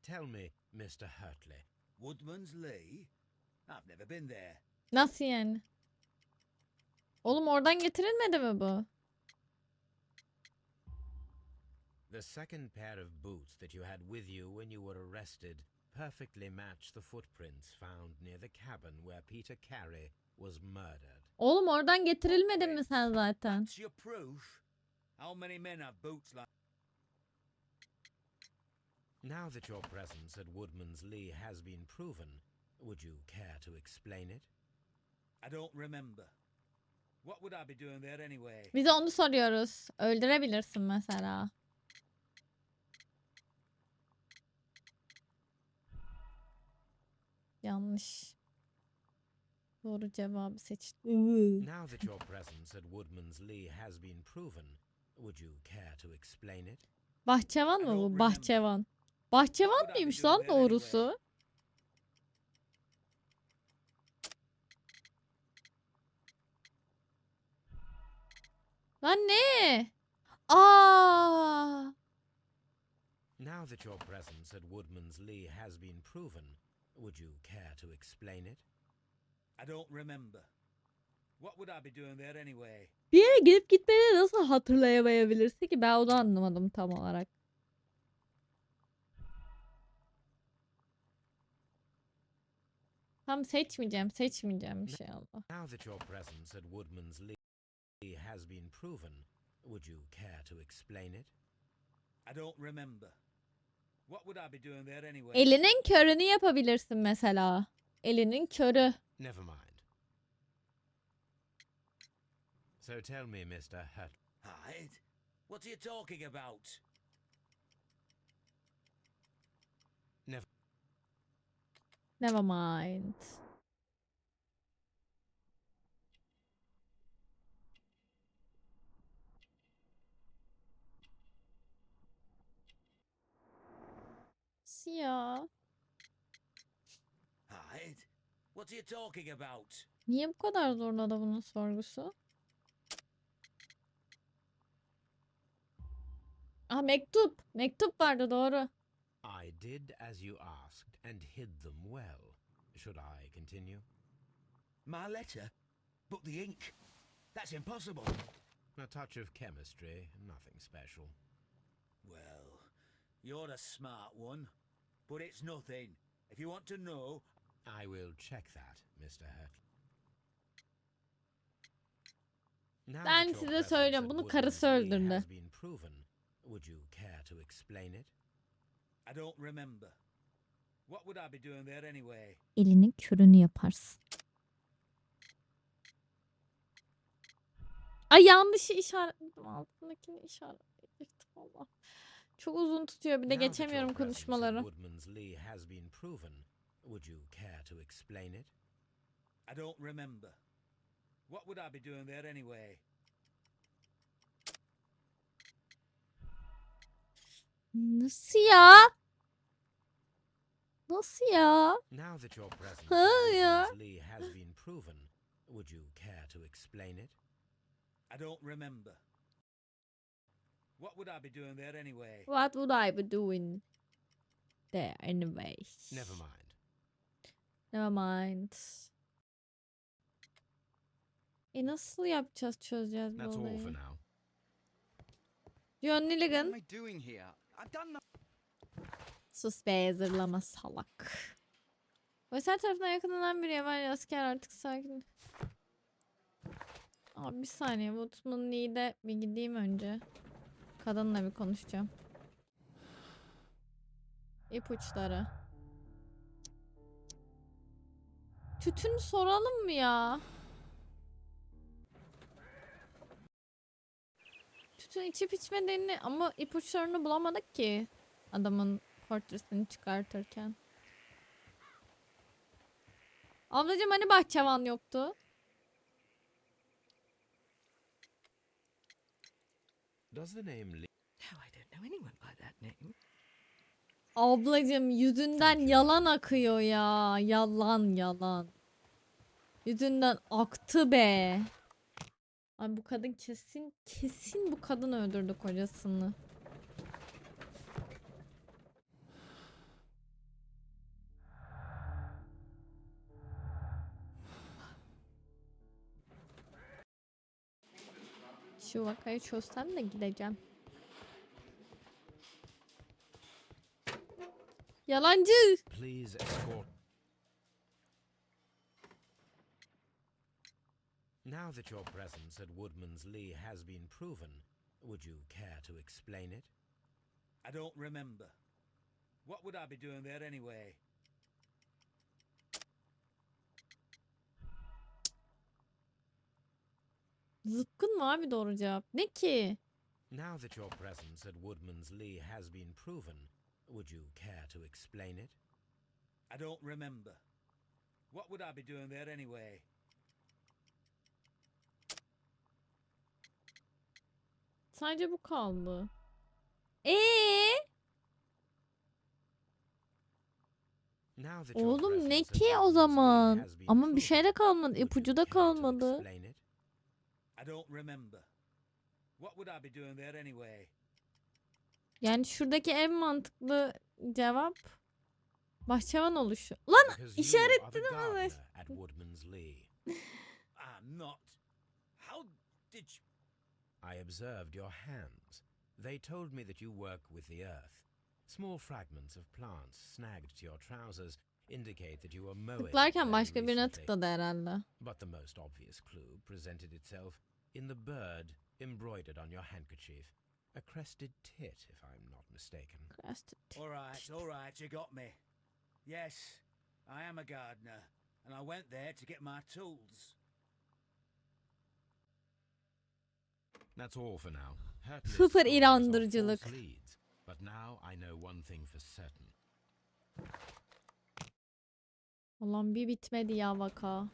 Tell me, Mr. Hurtley. Woodman's Lee? I've never been there. Nasıl yani? Oğlum oradan getirilmedi mi bu? The second pair of boots that you had with you when you were arrested perfectly match the footprints found near the cabin where Peter Carey was murdered. Oğlum oradan getirilmedin mi sen zaten? That's your proof? How many men have boots like... Now that your presence at Woodman's Lee has been proven, would you care to explain it? I don't remember. What would I be doing there anyway? Biz de onu soruyoruz. Öldürebilirsin mesela. Yanlış. Doğru cevabı seçtim. Now that your presence at Woodman's Lee has been proven, would you care to explain it? Bahçıvan mı bu? Bahçıvan. Bahçıvan mıymış lan doğrusu? Lan ne? Now that your presence at Woodman's Lee has been proven, would you care to explain it? I don't remember. What would I be doing there anyway? Bir yere gidip gitmeni nasıl hatırlayamayabilirsin ki? Ben onu anlamadım tam olarak. Tam seçmeyeceğim bir şey Allah. Now that your presence at Woodman's Lee has been proven, would you care to explain it? I don't remember. What would I be doing there anyway? Elinin körünü yapabilirsin mesela. Elinin körü. Never mind. So tell me, Mr. Hurt. Hide? What are you talking about? Never mind. Ya. Hide? What are you talking about? Niye bu kadar zorladı bunun sorgusu? Mektup. Mektup vardı doğru. I did as you asked and hid them well. Should I continue? My letter? But the ink? That's impossible. A touch of chemistry, nothing special. Well, you're a smart one. But it's nothing. If you want to know... I will check that, Mr. Hurt. Ben size söylüyorum, bunu karısı öldürdü. Would you care to explain it? I don't remember. What would I be doing there anyway? Elinin körünü yaparsın. Ay yanlışı işaretledim. Altındakini işaretledim. Allah. Çok uzun tutuyor bir de geçemiyorum konuşmaları. Would you care to explain it? I don't remember. What would I be doing there anyway? Nasıl ya? Nasıl ya? Now that your presence ya. Lee has been proven, would you care to explain it? I don't remember. What would I be doing there anyway? What would I be doing there anyway? Never mind. Never mind. Nasıl yapacağız, çözeceğiz bu That's all for olayı? now. John What Milligan. am I doing here? I've done Sus be hazırlama salak. Veysel tarafından yakalanan bir yabancı asker artık sakin. Abi bir saniye Woodman Lee'de bir gideyim önce. Kadınla bir konuşacağım. İpuçları. Tütün soralım mı ya? sütünü içip içmediğini ama ipuçlarını bulamadık ki adamın portresini çıkartırken. Ablacığım hani bahçıvan yoktu? Does the name No, I don't know anyone by that name. Ablacığım yüzünden yalan akıyor ya. Yalan. Yüzünden aktı be. Ay bu kadın kesin bu kadın öldürdü kocasını. Şu vakayı çözsem de gideceğim. Yalancı. please escort? Now that your presence at Woodman's Lee has been proven, would you care to explain it? I don't remember. What would I be doing there anyway? Zıpkın mı abi doğru cevap? Ne ki? Now that your presence at Woodman's Lee has been proven, would you care to explain it? I don't remember. What would I be doing there anyway? Sadece bu kaldı. Now that your Oğlum ne presence at ki o Woodman's Lee zaman? has been Ama bir proven, şey de kalmadı. would you İpucu da care to kalmadı. explain it? I don't remember. What would I be doing there anyway? Yani şuradaki en mantıklı cevap bahçıvan oluşu. Lan Because you are the işaretledim ama. gardener at Woodman's Lee. I'm not. How did you... I observed your hands. They told me that you work with the earth. Small fragments of plants snagged to your trousers indicate that you were mowing Tıklarken very başka birine recently. tıkladı herhalde. But the most obvious clue presented itself in the bird embroidered on your handkerchief. A crested tit, if I'm not mistaken. All right, you got me. Yes, I am a gardener, and I went there to get my tools. That's all for now. Hercules Sıfır stories are inandırıcılık. false leads, but now I know one thing for certain. Ulan bir bitmedi ya vaka.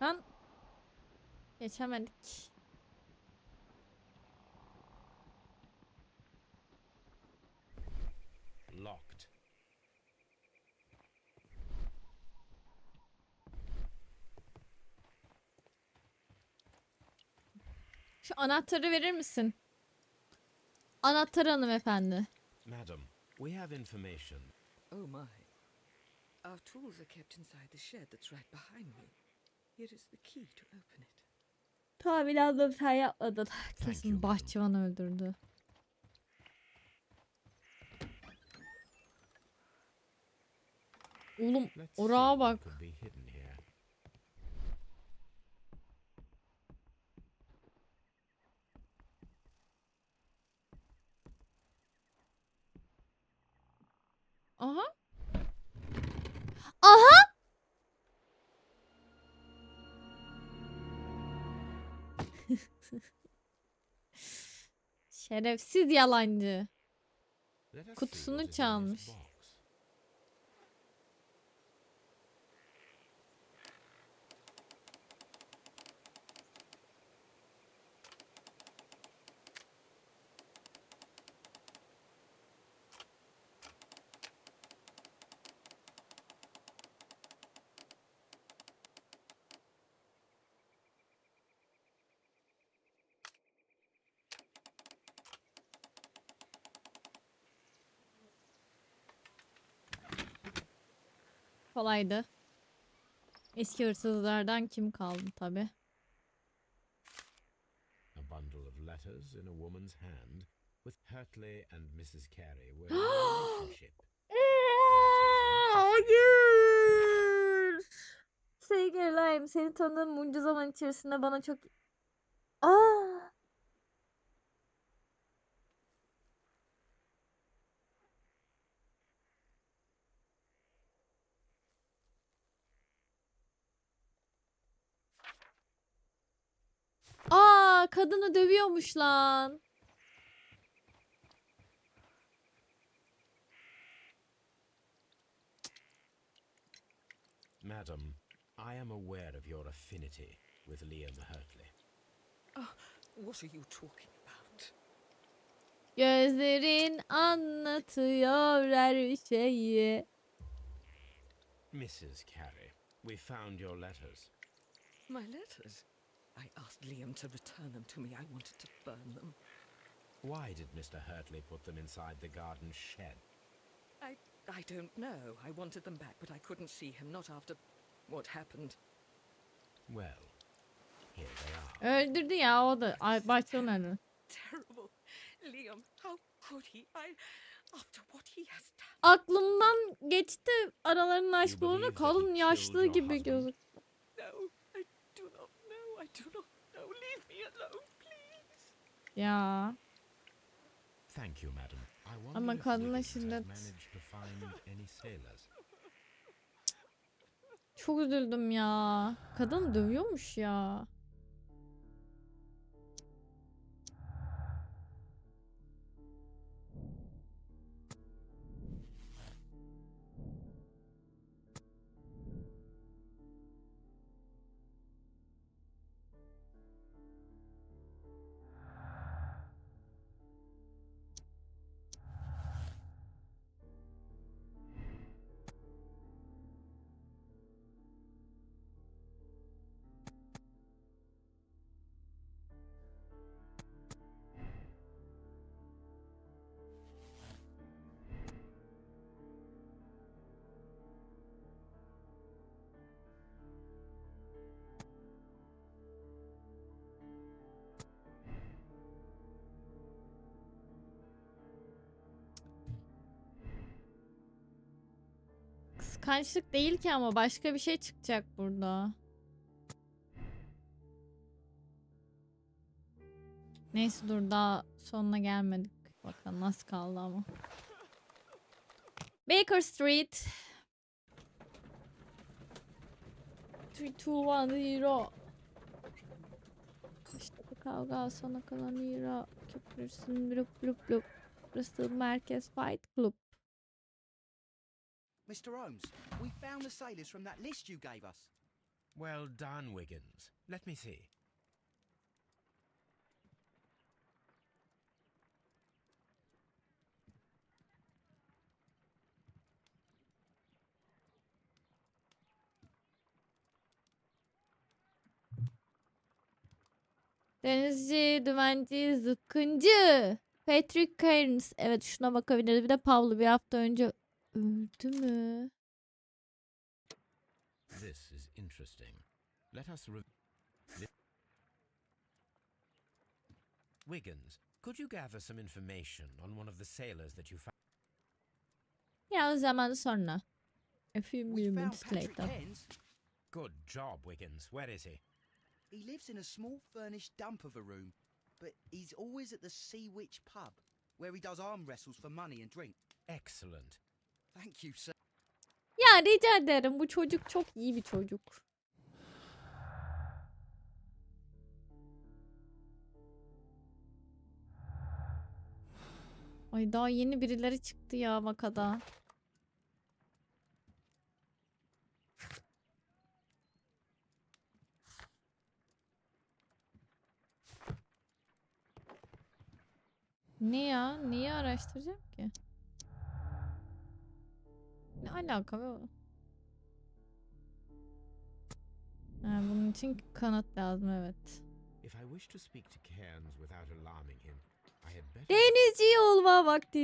Lan geçemedik. Locked. Şu anahtarı verir misin? Anahtar hanımefendi. Madam, we have information. Oh my. Our tools are kept inside the shed that's right behind me. Here is the key to open it. Tahmin aldım sen yapmadın. you, Kesin madam. bahçıvan öldürdü. Oğlum Let's see orağa what bak. could be hidden here. Aha. Aha. Şerefsiz yalancı. Let us see Kutusunu what is in this çalmış. box. Kolaydı. Eski hırsızlardan kim kaldı tabi. A bundle of letters in a woman's hand, with Hurtley and Mrs. Carey were in a relationship. Hayır. Sevgili seni tanıdığım bunca zaman içerisinde bana çok... Aa. Aa, kadını dövüyormuş lan. Madam, I am aware of your affinity with Liam Hurtley. What are you talking about? Gözlerin anlatıyor her şeyi. Mrs. Carey, we found your letters. My letters? I asked Liam to return them to me. I wanted to burn them. Why did Mr. Hurtley put them inside the garden shed? I don't know. I wanted them back, but I couldn't see him, not after what happened. Well, here they are. Öldürdü ya o da. Ay, başlamadı. Terrible. Liam, how could he? After what he has done. Aklımdan geçti aralarının aşk believe olduğunu, that he kadın killed yaşlı your gibi husband? gözük. No, I do not know. I do not know. Leave me alone, please. Ya. Thank you, madam. I wonder Ama if kadına Wiggins has şiddet. managed to find any sailors. Çok üzüldüm ya. Kadın dövüyormuş ya. Kıskançlık değil ki ama başka bir şey çıkacak burada. Neyse dur, daha sonuna gelmedik. Bakalım nasıl kaldı ama. Baker Street. 3, 2, 1, 0. İşte bu kavga sona kalan hero. Köpürsün blup blup blup. Burası merkez Fight Club. Mr. Holmes, we found the sailors from that list you gave us. Well done, Wiggins. Let me see. Denizci, dümenci, zıpkıncı. Patrick Cairns. Evet, şuna bakabiliriz. Bir de Pablo bir hafta önce öldü mü? This is interesting. Let us Wiggins, could you gather some information on one of the sailors that you found? Ya o zaman sonra. A few We found moments Patrick later. Cairns. Good job, Wiggins. Where is he? He lives in a small furnished dump of a room, but he's always at the Sea Witch pub, where he does arm wrestles for money and drink. Excellent. Thank you, sir. Ya rica ederim, bu çocuk çok iyi bir çocuk. Ay daha yeni birileri çıktı ya vakada. Ne ya? Neyi araştıracağım ki? Ne alaka be o? Ha, bunun için kanıt lazım, evet. If I wish to speak to Cairns without alarming him, I had better... Denizci olma vakti.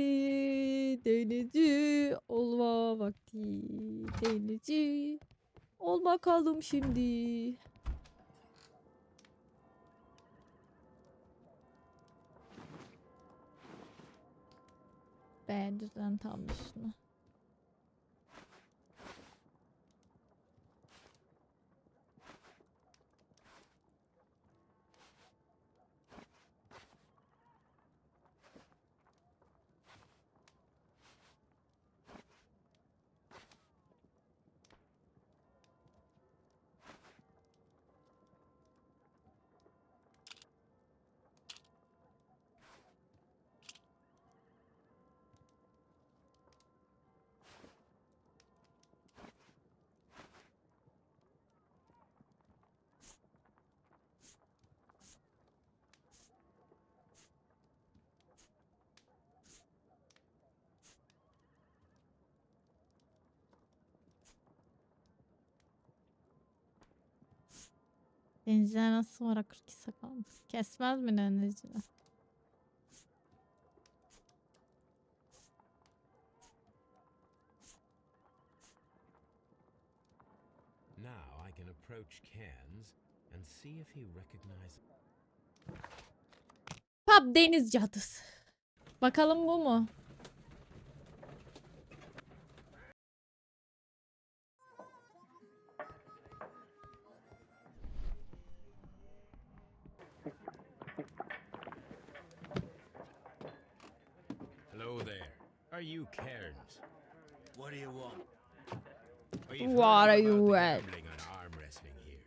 Denizci olma vakti. Denizci ol bakalım şimdi. B düzen tablosunu. Denizler nasıl var 42 sakal? Kesmez mi denizciler? Now I can approach Cairns and see if he recognizes. Pub deniz cadısı. Bakalım bu mu? Hello there. Are you Cairns? What do you want? Well, you've What heard are about you the at? gambling and arm wrestling here.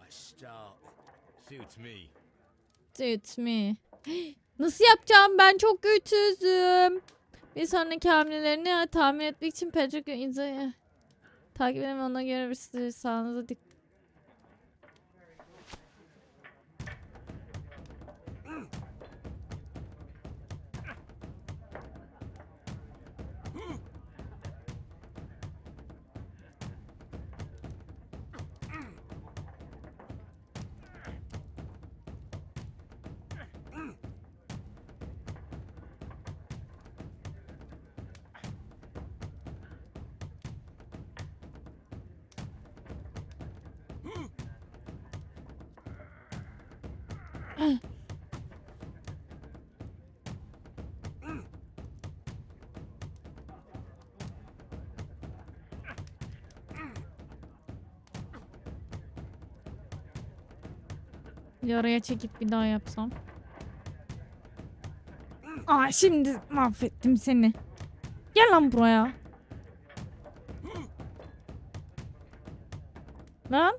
I start. Suits me. Suits me. Nasıl yapacağım? Ben çok güçsüzüm. Bir sonraki hamlelerini tahmin etmek için Patrick izle takip edin, ona göre bir sürü sağınıza dik. Bir araya çekip bir daha yapsam. Aa, şimdi mahvettim seni. Gel lan buraya. Lan.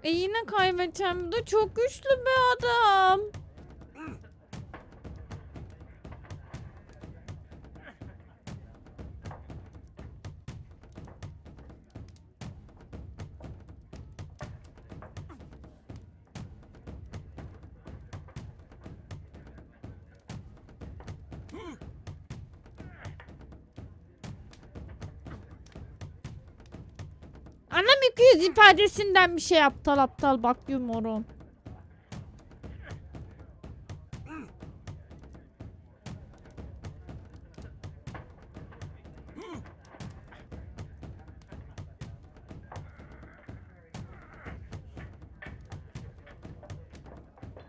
Yine kaybedeceğim. Bu da çok güçlü bir adam. Anam 200 ifadesinden bir şey aptal aptal bakıyorum morum.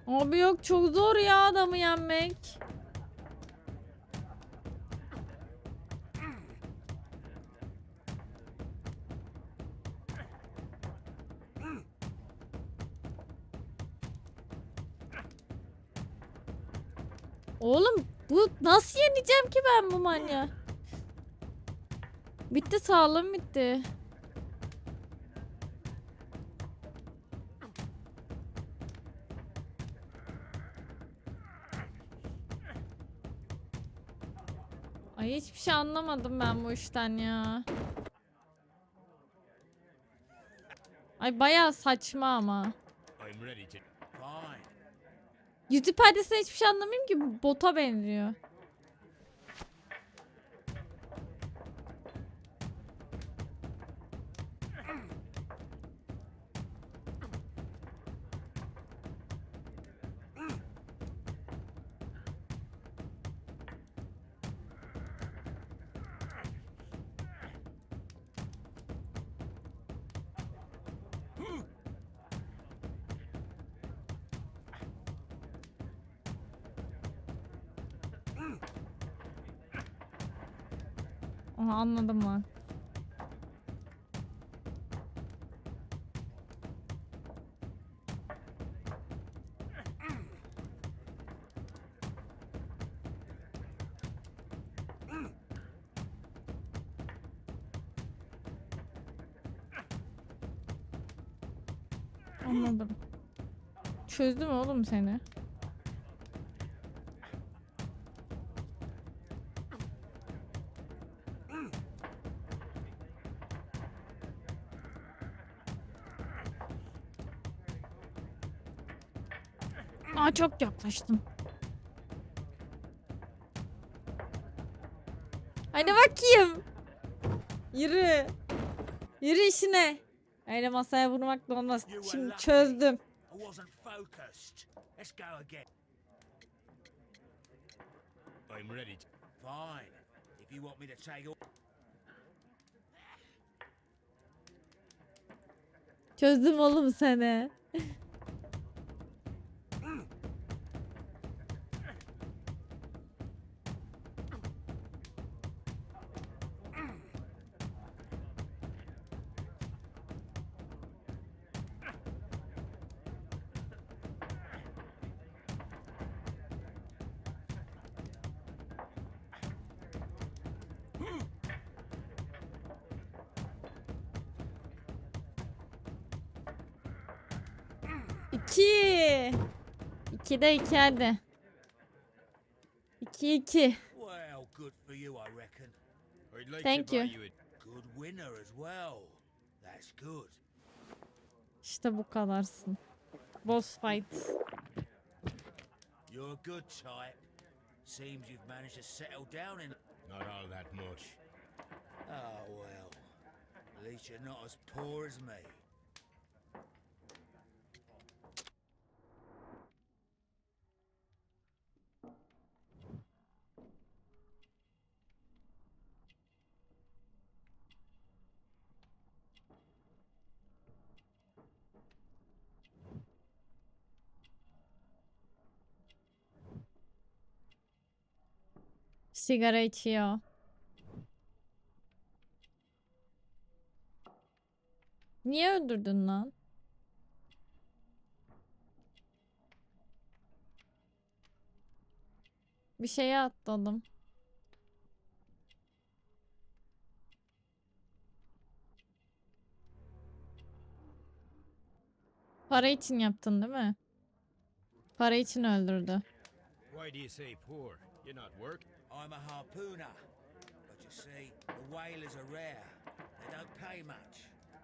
Abi yok, çok zor ya adamı yenmek. Oğlum bu nasıl yeneceğim ki ben bu manyağı? Bitti, sağlığım bitti. Ay hiçbir şey anlamadım ben bu işten ya. Ay bayağı saçma ama. I'm ready to. Fine. Yüz ifadesine hiçbir şey anlamıyorum ki, bota benziyor. Aha, anladım lan. Anladım. Çözdüm oğlum seni. Aa, çok yaklaştım. Hadi bakayım. Yürü. Yürü işine. Öyle masaya vurmak da olmaz. You were Şimdi lucky. çözdüm. I wasn't focused. Let's go again. I'm ready. Fine. If you want me to take all... Çözdüm oğlum seni. İki. 2'de 2 hadi. 2-2. Well, good for you, I reckon. I'd like Thank to buy you. you a Good winner as well. That's good. İşte bu kadarsın. Boss fight. You're a good type. Seems you've managed to settle down in... not all that much. Oh, well. At least you're not as poor as me. Sigara içiyor. Niye öldürdün lan? Bir şeye atladım. Para için yaptın değil mi? Para için öldürdü. Why do you say poor? You're not working. I'm a harpooner. But you see, the whalers are rare. They don't pay much.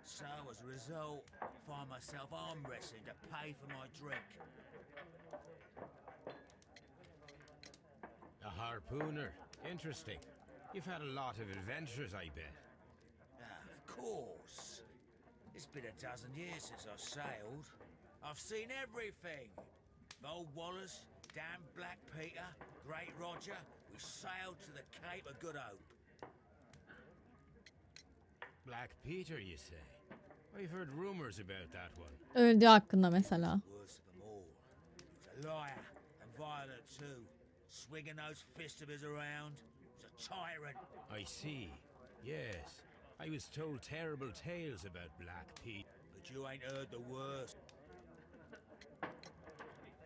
So, as a result, find myself arm wrestling to pay for my drink. A harpooner. Interesting. You've had a lot of adventures, I bet. Of course. It's been a dozen years since I sailed. I've seen everything. Old Wallace, damn Black Peter, Great Roger. We sailed to the Cape of Good Hope. Black Peter, you say? I've heard rumors about that one. Öldüğü hakkında mesela. Worst of them all. He was a liar and violent too. Swinging those fists of his around. He was a tyrant. I see. Yes. I was told terrible tales about Black Pete. But you ain't heard the worst.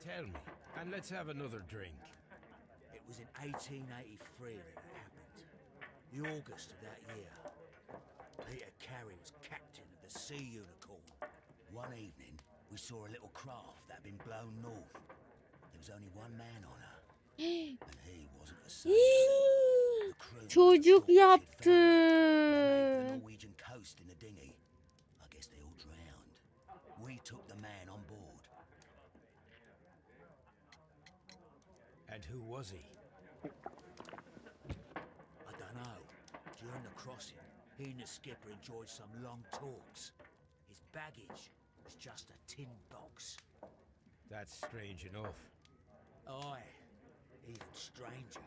Tell me, and let's have another drink. It was in 1883 that it happened. The August of that year. Peter Carey was captain of the Sea Unicorn. One evening, we saw a little craft that had been blown north. There was only one man on her, and he wasn't a sailor. The crew Çocuk thought she'd yaptı. found the Norwegian coast in a dinghy. I guess they all drowned. We took the man on board. And who was he? I don't know. During the crossing, he and the skipper enjoyed some long talks. His baggage was just a tin box. That's strange enough. Aye, even stranger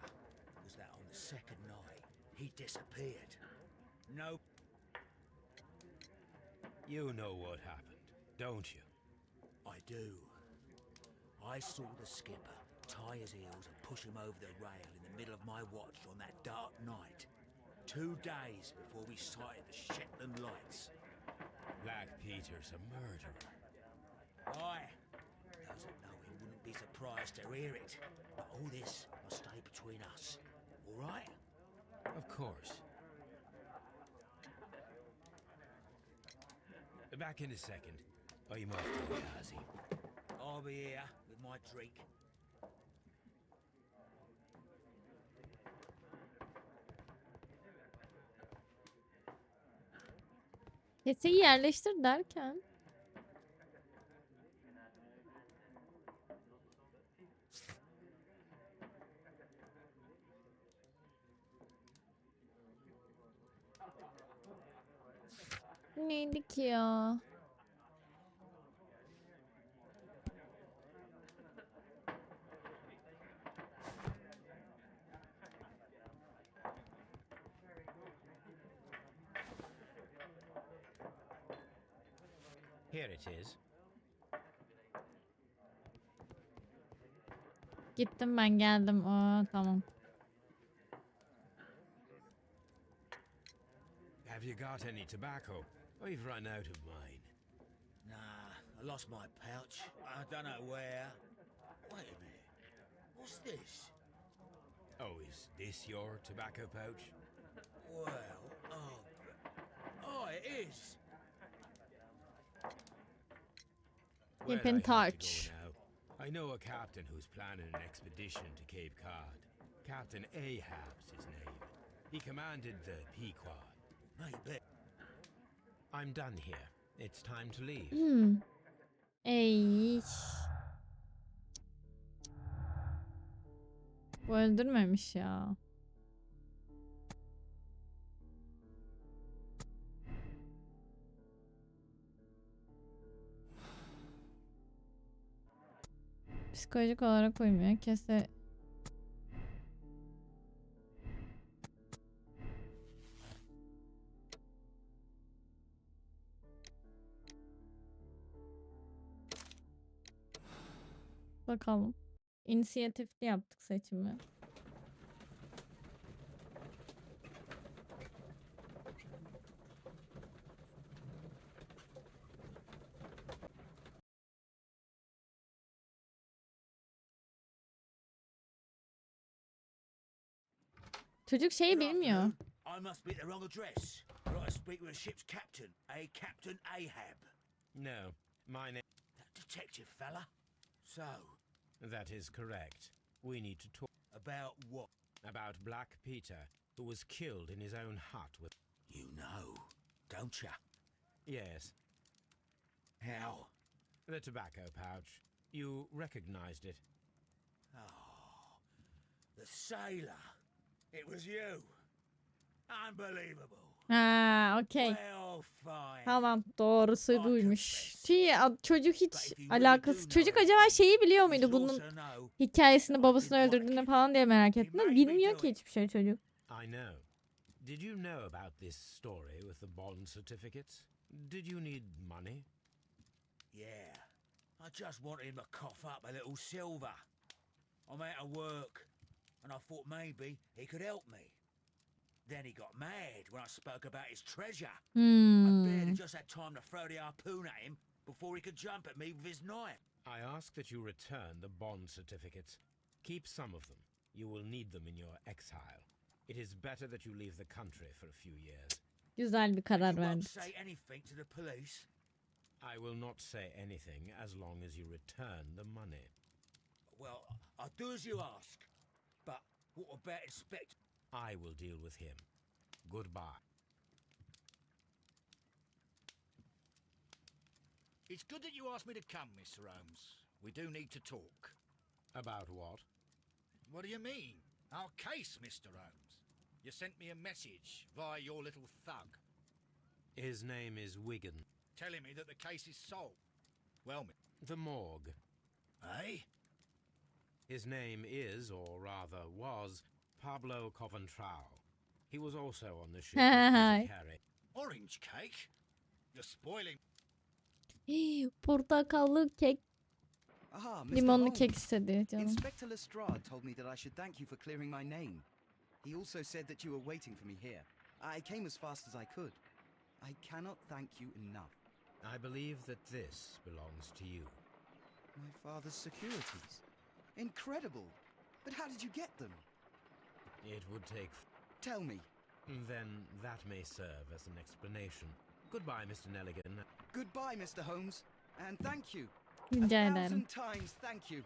was that on the second night he disappeared. No, You know what happened, don't you? I do. I saw the skipper tie his heels and push him over the rail in the middle of my watch on that dark night. 2 days before we sighted the Shetland lights. Black Peter's a murderer. Aye. Those that know him wouldn't be surprised to hear it. But all this must stay between us. All right? Of course. Back in a second. I'm off to the Ghazi. I'll be here with my drink. Keseyi yerleştir derken. Neydi ki ya? Here it is. Gittim ben geldim. Aa, tamam. Have you got any tobacco? I've run out of mine. Nah, I lost my pouch. I don't know where. Wait a minute. What's this? Oh, is this your tobacco pouch? Well, oh, it is. Keep Well, in I have to go touch. now. I know a captain who's planning an expedition to Cape Cod. Captain Ahab's his name. He commanded the Pequod. Maybe. I'm done here. It's time to leave. Ey. Bu öldürmemiş ya. Psikolojik olarak uymuyor. Kese. Bakalım. İnisiyatifli yaptık seçimi. Çocuk şeyi bilmiyor. I must be at the wrong address. I'd like to speak with the ship's captain, Captain Ahab. No, my name. That detective fella. So, That is correct. We need to talk about what? about Black Peter, who was killed in his own hut with. You know, don't you? Yes, How? the tobacco pouch. You recognized it. Oh, the sailor. It was you. Unbelievable. Ha, okey. Well, fine. Tamam, doğrusu buymuş. Çocuk hiç alakası. Çocuk acaba şeyi biliyor muydu bunun hikayesini, babasını öldürdüğünü falan diye merak ettim. Ama bilmiyor ki hiçbir şey çocuk. I know. Did you know about this story with the bond certificates? Did you need money? Yeah. I just wanted him to cough up a little silver. I'm out of work, and I thought maybe he could help me. Then he got mad when I spoke about his treasure. I barely just had time to throw the harpoon at him before he could jump at me with his knife. I ask that you return the bond certificates. Keep some of them. You will need them in your exile. It is better that you leave the country for a few years. Güzel bir karar You won't verdik. say anything to the police. I will not say anything as long as you return the money. Well, I'll do as you ask. But what about Inspector? I will deal with him. Goodbye. It's good that you asked me to come, Mr. Holmes. We do need to talk. About what? What do you mean? Our case, Mr. Holmes. You sent me a message via your little thug, His name is Wigan. telling me that the case is solved. Well, The morgue. eh? His name is, or rather was, Pablo Coventrao. He was also on the ship with Kaderi. Orange cake? You're spoiling. Portakallı kek, Ah, Mr. limonlu Holmes. kek istedi canım. Inspector Lestrade told me that I should thank you for clearing my name. He also said that you were waiting for me here. I came as fast as I could. I cannot thank you enough. I believe that this belongs to you. My father's securities. Incredible! But how did you get them? It would take... Tell me. Then that may serve as an explanation. Goodbye, Mr. Nelligan. Goodbye, Mr. Holmes. And thank you. Rica ederim. 1,000 times thank you.